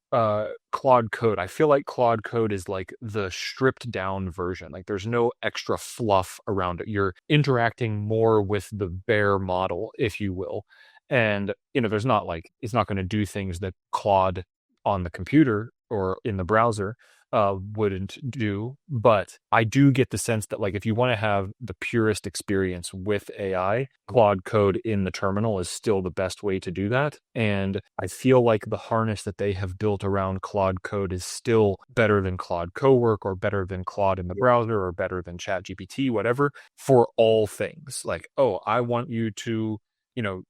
Claude Code. I feel like Claude Code is like the stripped down version. Like there's no extra fluff around it. You're interacting more with the bare model, if you will. And there's not like, it's not going to do things that Claude on the computer or in the browser wouldn't do. But I do get the sense that like if you want to have the purest experience with AI, Claude Code in the terminal is still the best way to do that. And I feel like the harness that they have built around Claude Code is still better than Claude Cowork or better than Claude in the browser or better than ChatGPT, whatever, for all things. Like, oh, I want you to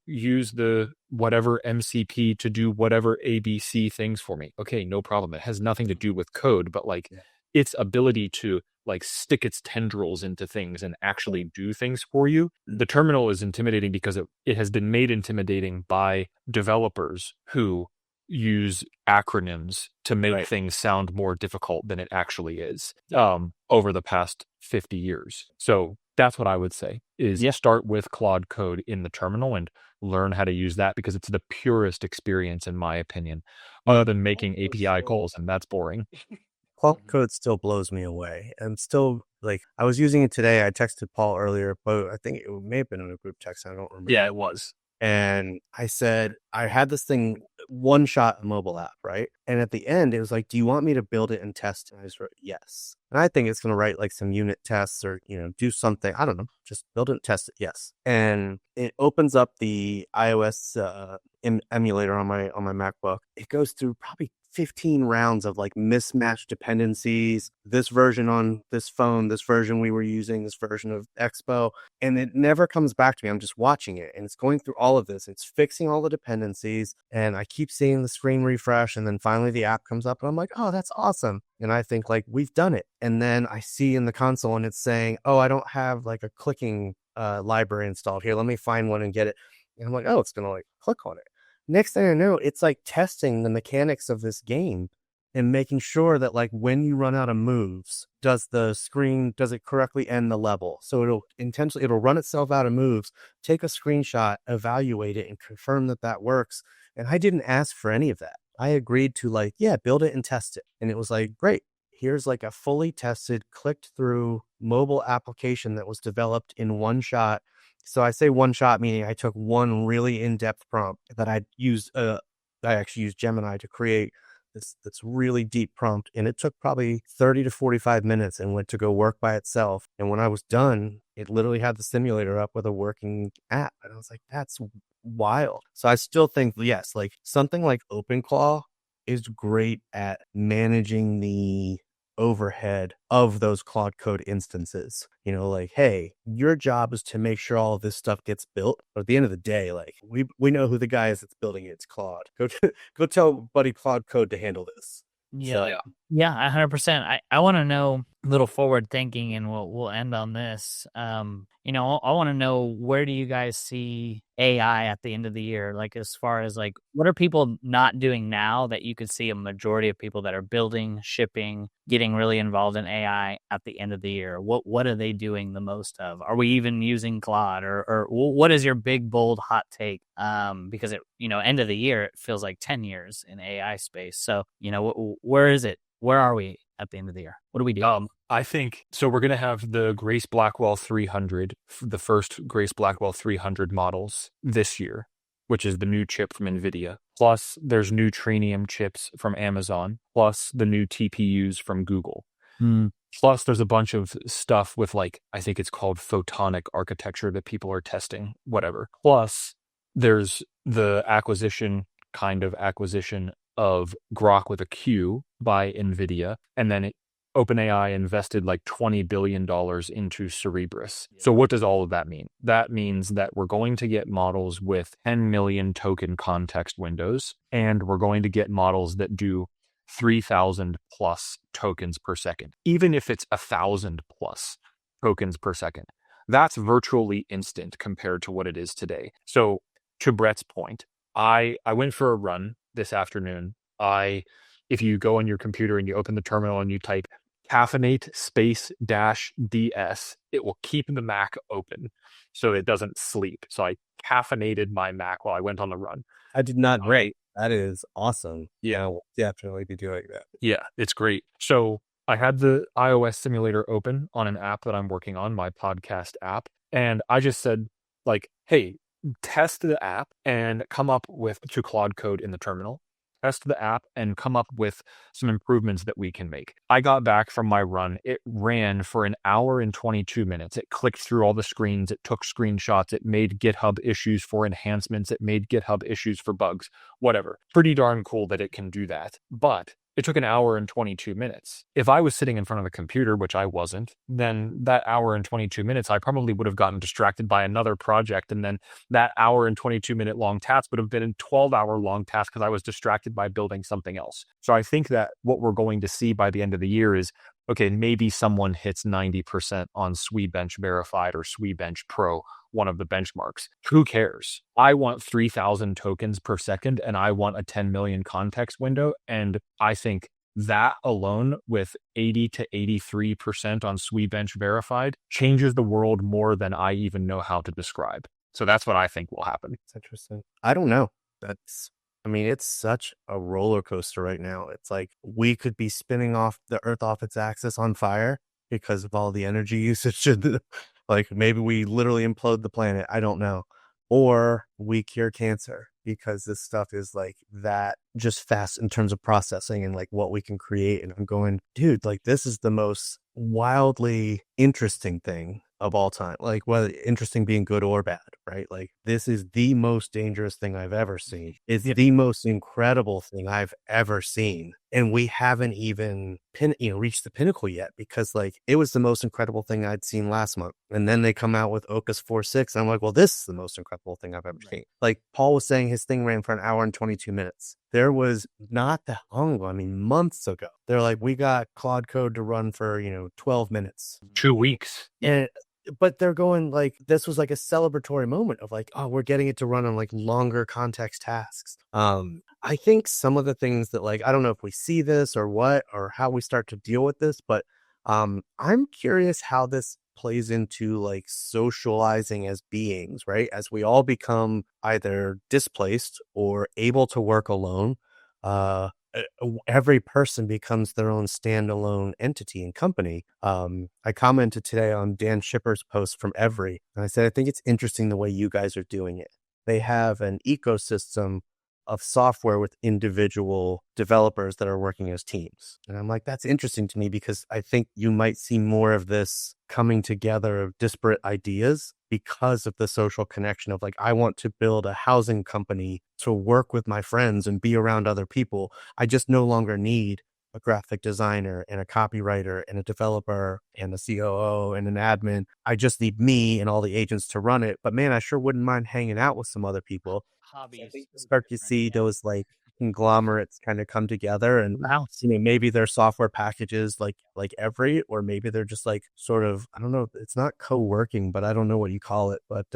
use the whatever MCP to do whatever ABC things for me. Okay, no problem. It has nothing to do with code, but like its ability to like stick its tendrils into things and actually do things for you. The terminal is intimidating because it has been made intimidating by developers who use acronyms to make things sound more difficult than it actually is over the past 50 years. So that's what I would say is start with Claude Code in the terminal and learn how to use that because it's the purest experience in my opinion, other than making API calls, and that's boring. Claude Code still blows me away. And still, like, I was using it today. I texted Paul earlier, but I think it may have been in a group text. I don't remember. Yeah, it was. And I said, I had this thing one shot a mobile app, right? And at the end, it was like, do you want me to build it and test? And I just wrote, yes. And I think it's going to write like some unit tests or, do something. I don't know. Just build it and test it. Yes. And it opens up the iOS emulator on my MacBook. It goes through probably 15 rounds of like mismatched dependencies, this version on this phone, this version we were using, this version of Expo, and it never comes back to me. I'm just watching it and it's going through all of this. It's fixing all the dependencies and I keep seeing the screen refresh and then finally the app comes up and I'm like, oh, that's awesome. And I think like we've done it. And then I see in the console and it's saying, oh, I don't have like a clicking library installed here. Let me find one and get it. And I'm like, oh, it's going to like click on it. Next thing I know, it's like testing the mechanics of this game and making sure that like when you run out of moves, does it correctly end the level? So it'll run itself out of moves, take a screenshot, evaluate it and confirm that works. And I didn't ask for any of that. I agreed to like, build it and test it. And it was like, great. Here's like a fully tested, clicked through mobile application that was developed in one shot. So I say one shot, meaning I took one really in-depth prompt that I actually used Gemini to create this really deep prompt. And it took probably 30 to 45 minutes and went to go work by itself. And when I was done, it literally had the simulator up with a working app. And I was like, that's wild. So I still think, yes, like something like OpenClaw is great at managing the overhead of those Claude Code instances. Like, hey, your job is to make sure all of this stuff gets built. But at the end of the day, like we know who the guy is that's building it. It's Claude. Go tell buddy Claude Code to handle this. Yeah, 100%. I want to know a little forward thinking, and we'll end on this. I want to know, where do you guys see AI at the end of the year? Like, as far as like, what are people not doing now that you could see a majority of people that are building, shipping, getting really involved in AI at the end of the year? What are they doing the most of? Are we even using Claude, or what is your big, bold, hot take? Because end of the year, it feels like 10 years in AI space. So, where is it? Where are we at the end of the year? What do we do? I think so. We're going to have the Grace Blackwell 300, the first Grace Blackwell 300 models this year, which is the new chip from NVIDIA. Plus, there's new Trainium chips from Amazon. Plus, the new TPUs from Google. Plus, there's a bunch of stuff with like, I think it's called photonic architecture that people are testing, whatever. Plus, there's the acquisition of Grok with a Q by NVIDIA. And then OpenAI invested like $20 billion into Cerebras. So what does all of that mean? That means that we're going to get models with 10 million token context windows, and we're going to get models that do 3,000 plus tokens per second, even if it's 1,000 plus tokens per second. That's virtually instant compared to what it is today. So to Brett's point, I went for a run this afternoon. I if you go on your computer and you open the terminal and you type caffeinate space dash DS, it will keep the Mac open so it doesn't sleep. So I caffeinated my Mac while I went on the run. I did not rate. That is awesome. Yeah, we'll definitely be doing that. Yeah, it's great. So I had the iOS simulator open on an app that I'm working on, my podcast app. And I just said, like, hey, test the app and come up with to Claude code in the terminal. Test the app and come up with some improvements that we can make. I got back from my run. It ran for an hour and 22 minutes. It clicked through all the screens. It took screenshots. It made GitHub issues for enhancements. It made GitHub issues for bugs, whatever. Pretty darn cool that it can do that. But it took an hour and 22 minutes. If I was sitting in front of a computer, which I wasn't, then that hour and 22 minutes, I probably would have gotten distracted by another project. And then that hour and 22-minute long task would have been a 12-hour long task because I was distracted by building something else. So I think that what we're going to see by the end of the year is, okay, maybe someone hits 90% on SWE-bench verified or SWE-bench pro, one of the benchmarks. Who cares? I want 3,000 tokens per second and I want a 10 million context window. And I think that alone with 80 to 83% on SWE-bench verified changes the world more than I even know how to describe. So that's what I think will happen. It's interesting. I don't know. It's such a roller coaster right now. It's like we could be spinning off the Earth off its axis on fire because of all the energy usage. Like maybe we literally implode the planet. I don't know. Or we cure cancer because this stuff is like that just fast in terms of processing and like what we can create. And I'm going, dude, like this is the most wildly interesting thing of all time. Like whether interesting being good or bad, right? Like this is the most dangerous thing I've ever seen. It's the most incredible thing I've ever seen. And we haven't even reached the pinnacle yet because like it was the most incredible thing I'd seen last month. And then they come out with Ocus 4.6. And I'm like, well, this is the most incredible thing I've ever seen. Like Paul was saying his thing ran for an hour and 22 minutes. There was not that long ago, months ago. They're like, we got Claude code to run for, 12 minutes. 2 weeks. But they're going like, this was like a celebratory moment of like, oh, we're getting it to run on like longer context tasks. I think some of the things that like, I don't know if we see this or what, or how we start to deal with this, but I'm curious how this plays into like socializing as beings, right? As we all become either displaced or able to work alone, every person becomes their own standalone entity and company. I commented today on Dan Schipper's post from Every, and I said, I think it's interesting the way you guys are doing it. They have an ecosystem of software with individual developers that are working as teams. And I'm like, that's interesting to me because I think you might see more of this coming together of disparate ideas because of the social connection of like, I want to build a housing company to work with my friends and be around other people. I just no longer need a graphic designer and a copywriter and a developer and a COO and an admin. I just need me and all the agents to run it. But man, I sure wouldn't mind hanging out with some other people. Hobbies. Start to see those like conglomerates kind of come together and maybe their software packages like Every, or maybe they're just like sort of, I don't know, it's not co-working, but I don't know what you call it, but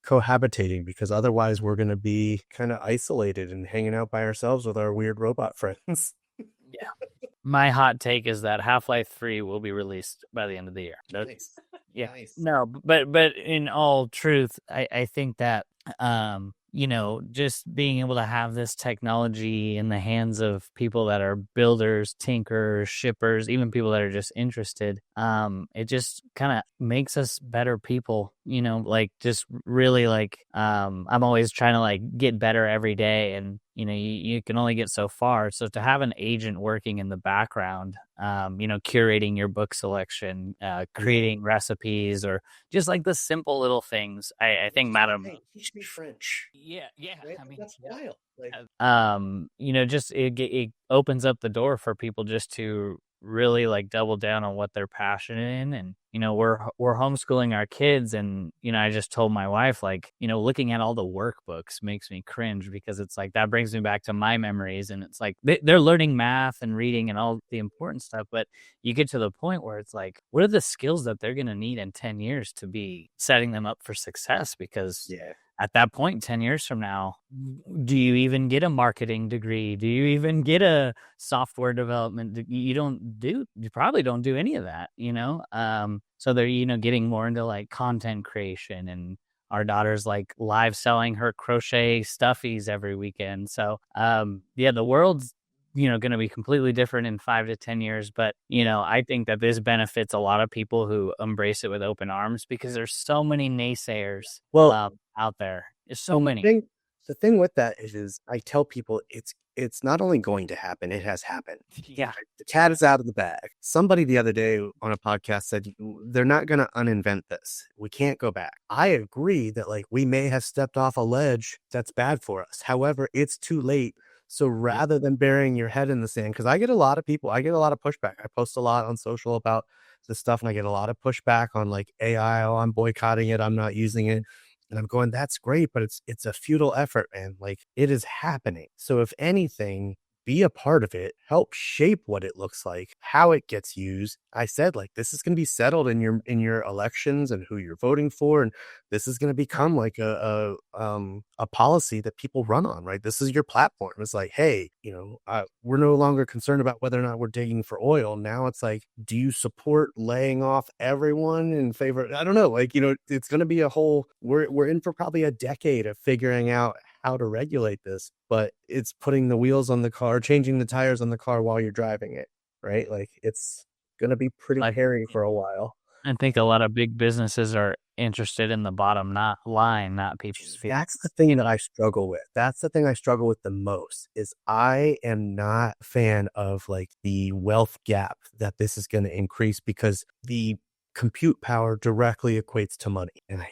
cohabitating, because otherwise we're going to be kind of isolated and hanging out by ourselves with our weird robot friends. Yeah. My hot take is that Half-Life 3 will be released by the end of the year. Nice. Yeah. Nice. No, but in all truth, I think that just being able to have this technology in the hands of people that are builders, tinkers, shippers, even people that are just interested, it just kind of makes us better people, like just really like, I'm always trying to like get better every day, and you can only get so far. So to have an agent working in the background, curating your book selection, creating recipes, or just like the simple little things, I think matter. Teach me French. Yeah. Right? That's wild. Just it opens up the door for people just to really like double down on what they're passionate in. And we're homeschooling our kids, and I just told my wife, like, looking at all the workbooks makes me cringe, because it's like that brings me back to my memories, and it's like they're learning math and reading and all the important stuff, but you get to the point where it's like, what are the skills that they're going to need in 10 years to be setting them up for success? Because at that point, 10 years from now, do you even get a marketing degree? Do you even get a software development? You probably don't do any of that, So they're, getting more into like content creation, and our daughter's like live selling her crochet stuffies every weekend. So, the world's, going to be completely different in 5 to 10 years. But, I think that this benefits a lot of people who embrace it with open arms, because there's so many naysayers out there. There's so many. The thing with that is I tell people it's not only going to happen, it has happened. Yeah. The cat is out of the bag. Somebody the other day on a podcast said they're not going to uninvent this. We can't go back. I agree that like we may have stepped off a ledge that's bad for us. However, it's too late. So rather than burying your head in the sand, because I get a lot of pushback. I post a lot on social about this stuff, and I get a lot of pushback on like AI. Oh, I'm boycotting it. I'm not using it. And I'm going, that's great, but it's a futile effort, man. Like it is happening. So if anything, be a part of it, help shape what it looks like, how it gets used. I said, like, this is going to be settled in your elections and who you're voting for. And this is going to become like a policy that people run on, right? This is your platform. It's like, hey, we're no longer concerned about whether or not we're digging for oil. Now it's like, do you support laying off everyone in favor? I don't know. Like, it's going to be a whole, we're in for probably a decade of figuring out how to regulate this, but it's putting the wheels on the car, changing the tires on the car while you're driving it, right? Like it's going to be pretty hairy for a while. I think a lot of big businesses are interested in the bottom line, not people's feet. That's the thing that I struggle with. That's the thing I struggle with the most is I am not a fan of like the wealth gap that this is going to increase, because the compute power directly equates to money. And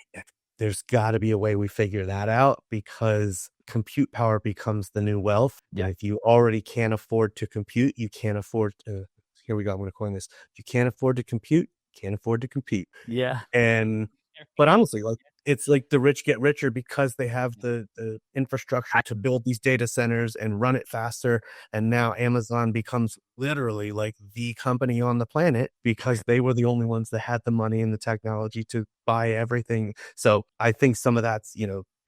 there's got to be a way we figure that out, because compute power becomes the new wealth. Yeah. And if you already can't afford to compute, you can't afford to, here we go, I'm going to coin this. If you can't afford to compute, you can't afford to compete. Yeah. But honestly, like it's like the rich get richer because they have the infrastructure to build these data centers and run it faster. And now Amazon becomes literally like the company on the planet because they were the only ones that had the money and the technology to buy everything. So I think some of that's,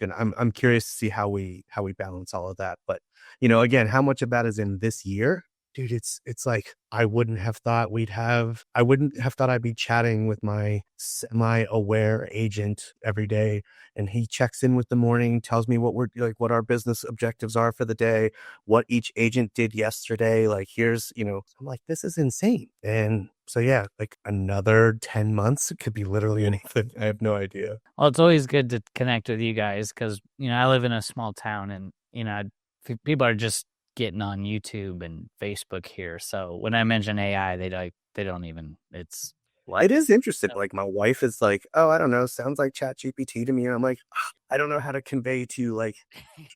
I'm curious to see how we balance all of that. But, again, how much of that is in this year? Dude, it's like I wouldn't have thought I'd be chatting with my semi-aware agent every day, and he checks in with the morning, tells me what our business objectives are for the day, what each agent did yesterday. Like here's, I'm like, this is insane. And so yeah, like another 10 months, it could be literally anything. I have no idea. Well, it's always good to connect with you guys because, I live in a small town, and, people are just getting on YouTube and Facebook here. So when I mention AI, they don't even, it's what? It is interesting. Like my wife is like, oh, I don't know, sounds like ChatGPT to me. And I'm like, I don't know how to convey to you like,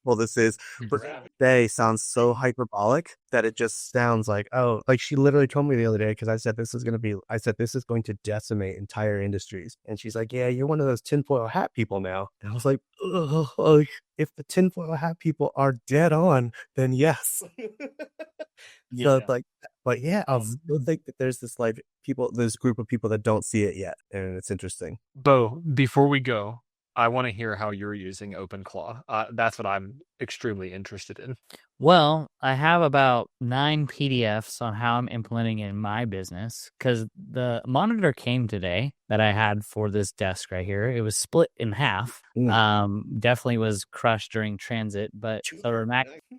well, this is, but they sound so hyperbolic that it just sounds like, oh, like she literally told me the other day, because I said, this is going to decimate entire industries. And she's like, yeah, you're one of those tinfoil hat people now. And I was like, ugh, if the tinfoil hat people are dead on, then yes. Yeah. So but yeah, I still think that there's this group of people that don't see it yet. And it's interesting. Bo, before we go, I want to hear how you're using OpenClaw. That's what I'm extremely interested in. Well, I have about 9 PDFs on how I'm implementing it in my business, because the monitor came today that I had for this desk right here. It was split in half. Definitely was crushed during transit, but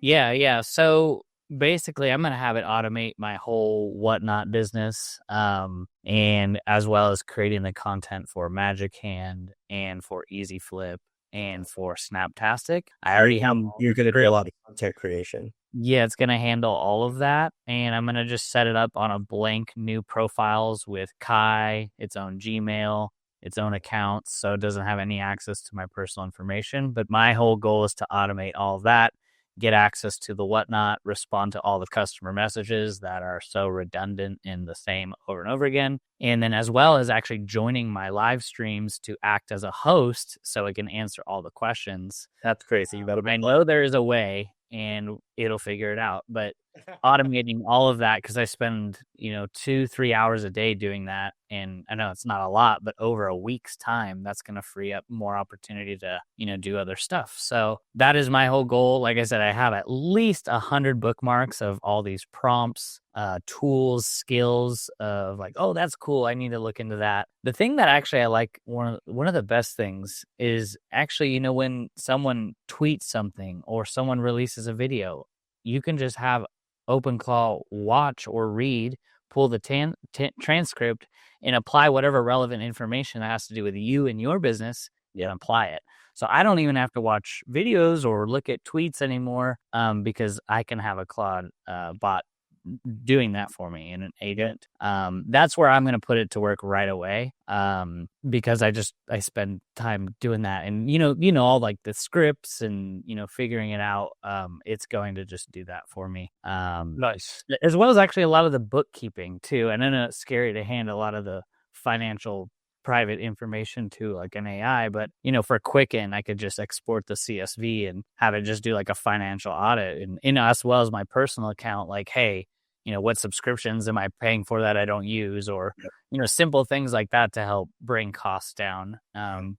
yeah. So basically, I'm going to have it automate my whole whatnot business, and as well as creating the content for Magic Hand and for Easy Flip and for Snaptastic. I already have. You're going to do a lot of content creation. Yeah, it's going to handle all of that, and I'm going to just set it up on a blank new profiles with Kai, its own Gmail, its own accounts, so it doesn't have any access to my personal information. But my whole goal is to automate all of that, get access to the whatnot, respond to all the customer messages that are so redundant and the same over and over again. And then as well as actually joining my live streams to act as a host so I can answer all the questions. That's crazy. I know there is a way, and it'll figure it out. But automating all of that, because I spend 2-3 hours a day doing that, and I know it's not a lot, but over a week's time, that's going to free up more opportunity to do other stuff. So that is my whole goal. Like I said, I have at least 100 bookmarks of all these prompts, tools, skills of like, oh, that's cool, I need to look into that. The thing that actually I like, one of the best things is actually, when someone tweets something or someone releases a video, you can just have OpenClaw watch or read, pull the transcript, and apply whatever relevant information that has to do with you and your business, and apply it. So I don't even have to watch videos or look at tweets anymore, because I can have a Claude bot doing that for me in an agent. That's where I'm going to put it to work right away, because I spend time doing that, and all like the scripts and figuring it out. It's going to just do that for me. Nice. As well as actually a lot of the bookkeeping too. And I know it's scary to hand a lot of the financial private information to like an AI, but for Quicken, I could just export the CSV and have it just do like a financial audit, and as well as my personal account, like, hey, what subscriptions am I paying for that I don't use, or simple things like that to help bring costs down.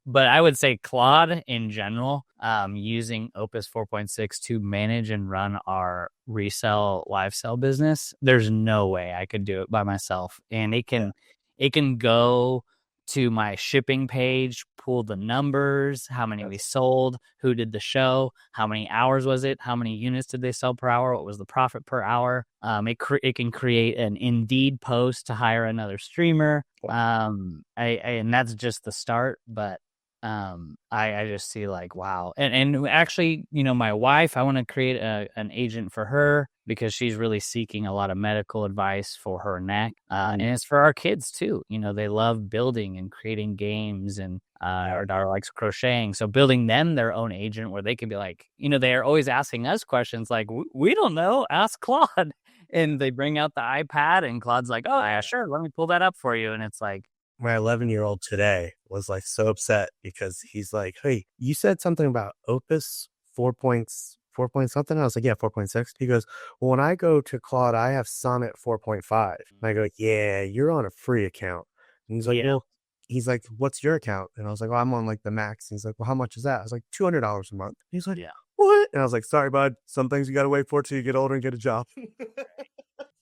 But I would say Claude in general, using Opus 4.6 to manage and run our resell live sell business, there's no way I could do it by myself. And it can go to my shipping page, pull the numbers, how many we sold, who did the show, how many hours was it, how many units did they sell per hour, what was the profit per hour. It can create an Indeed post to hire another streamer. And that's just the start, but I just see like, wow. And actually, my wife, I want to create an agent for her, because she's really seeking a lot of medical advice for her neck. And it's for our kids too. They love building and creating games, and our daughter likes crocheting. So building them their own agent where they can be like, they are always asking us questions like, we don't know, ask Claude. And they bring out the iPad and Claude's like, oh yeah, sure, let me pull that up for you. And it's like, my 11-year-old today was like so upset because he's like, hey, you said something about Opus 4 point something. I was like, yeah, 4.6. He goes, well, when I go to Claude, I have Sonnet 4.5. And I go, yeah, you're on a free account. And he's like, well, he's like, what's your account? And I was like, well, I'm on like the max. And he's like, well, how much is that? I was like, $200 a month. He's like, what? And I was like, sorry, bud. Some things you got to wait for till you get older and get a job.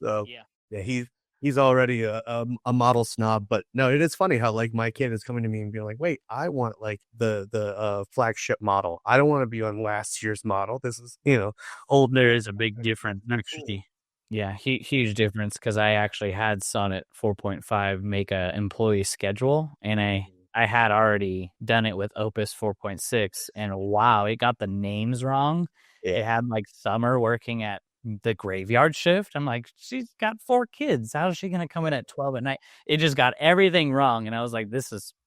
So yeah, he's already a model snob. But no, it is funny how like my kid is coming to me and being like, wait, I want like the flagship model. I don't want to be on last year's model. This is old. There is a big difference, actually. Yeah, huge difference, because I actually had Sonnet 4.5 make a employee schedule, and I had already done it with Opus 4.6, and wow, it got the names wrong. It had like Summer working at the graveyard shift. I'm like, she's got 4 kids. How is she going to come in at 12 at night? It just got everything wrong. And I was like,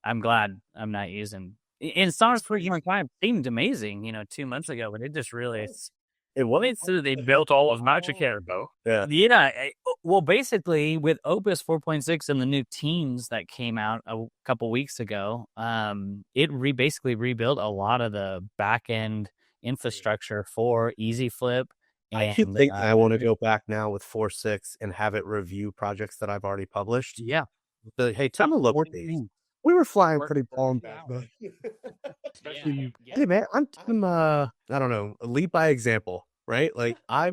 I'm glad I'm not using. And Sonnet 4.5 seemed amazing, 2 months ago, but it just really, They built all of Magic Airbow. Well, basically with Opus 4.6 and the new teams that came out a couple weeks ago, it basically rebuilt a lot of the back end infrastructure for Easy Flip. I think I want to go back now with 4.6 and have it review projects that I've already published. Yeah. But, hey, tell me a look. We were flying pretty bomb back then. Hey man, I'm I don't know, lead by example, right? Like I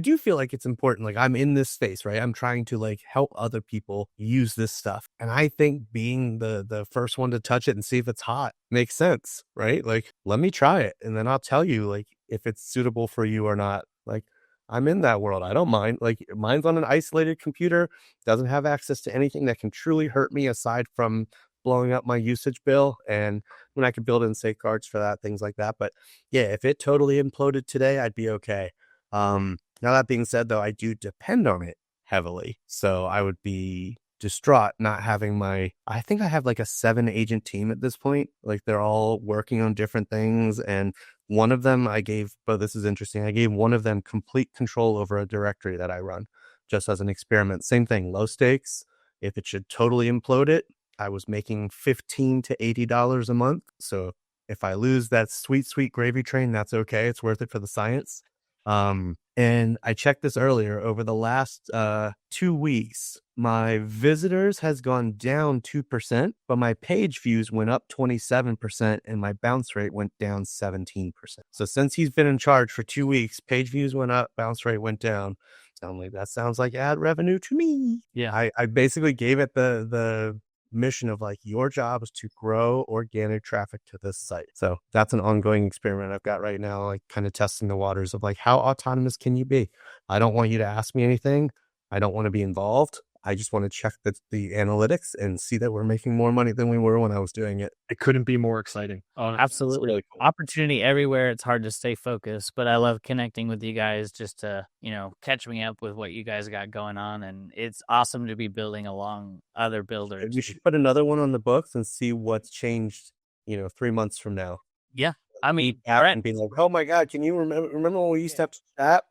do feel like it's important. Like I'm in this space, right? I'm trying to like help other people use this stuff. And I think being the first one to touch it and see if it's hot makes sense, right? Like let me try it and then I'll tell you like if it's suitable for you or not. Like I'm in that world. I don't mind. Like mine's on an isolated computer, doesn't have access to anything that can truly hurt me aside from blowing up my usage bill. And when I could build in safeguards for that, things like that. But yeah, if it totally imploded today, I'd be okay. Now that being said, though, I do depend on it heavily. So I would be distraught not having I think I have like a 7 agent team at this point. Like they're all working on different things. And one of them this is interesting. I gave one of them complete control over a directory that I run just as an experiment. Same thing, low stakes. If it should totally implode it, I was making $15 to $80 a month. So if I lose that sweet gravy train, that's okay. It's worth it for the science. And I checked this earlier. Over the last 2 weeks, my visitors has gone down 2%, but my page views went up 27% and my bounce rate went down 17%. So since he's been in charge for 2 weeks, page views went up, bounce rate went down. That sounds like ad revenue to me. Yeah. I basically gave it the mission of like, your job is to grow organic traffic to this site. So that's an ongoing experiment I've got right now, like kind of testing the waters of like, how autonomous can you be? I don't want you to ask me anything. I don't want to be involved. I just want to check the analytics and see that we're making more money than we were when I was doing it. It couldn't be more exciting. Absolutely. really cool. Opportunity everywhere. It's hard to stay focused, but I love connecting with you guys just to, catch me up with what you guys got going on. And it's awesome to be building along other builders. We should put another one on the books and see what's changed, 3 months from now. Yeah. I mean, App Brett, and be like, oh my God, can you remember when we used to have to chat?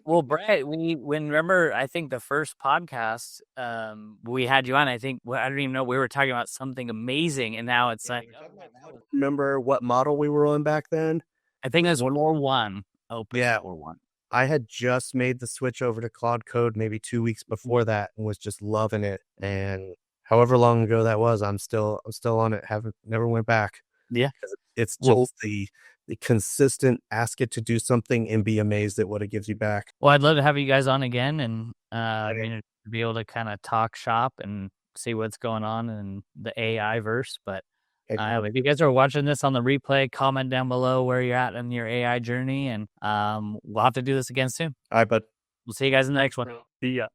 well, Brett, remember, I think the first podcast, we had you on, I don't even know, we were talking about something amazing. And now it's like, Remember what model we were on back then? I think that's War One. Yeah. War One. I had just made the switch over to Claude Code maybe 2 weeks before that and was just loving it. And however long ago that was, I'm still on it. Never went back. Yeah. It's just the consistent ask it to do something and be amazed at what it gives you back. Well, I'd love to have you guys on again and be able to kind of talk shop and see what's going on in the AI verse. But if you guys are watching this on the replay, comment down below where you're at in your AI journey, and we'll have to do this again soon. All right, bud. We'll see you guys in the next one. See ya.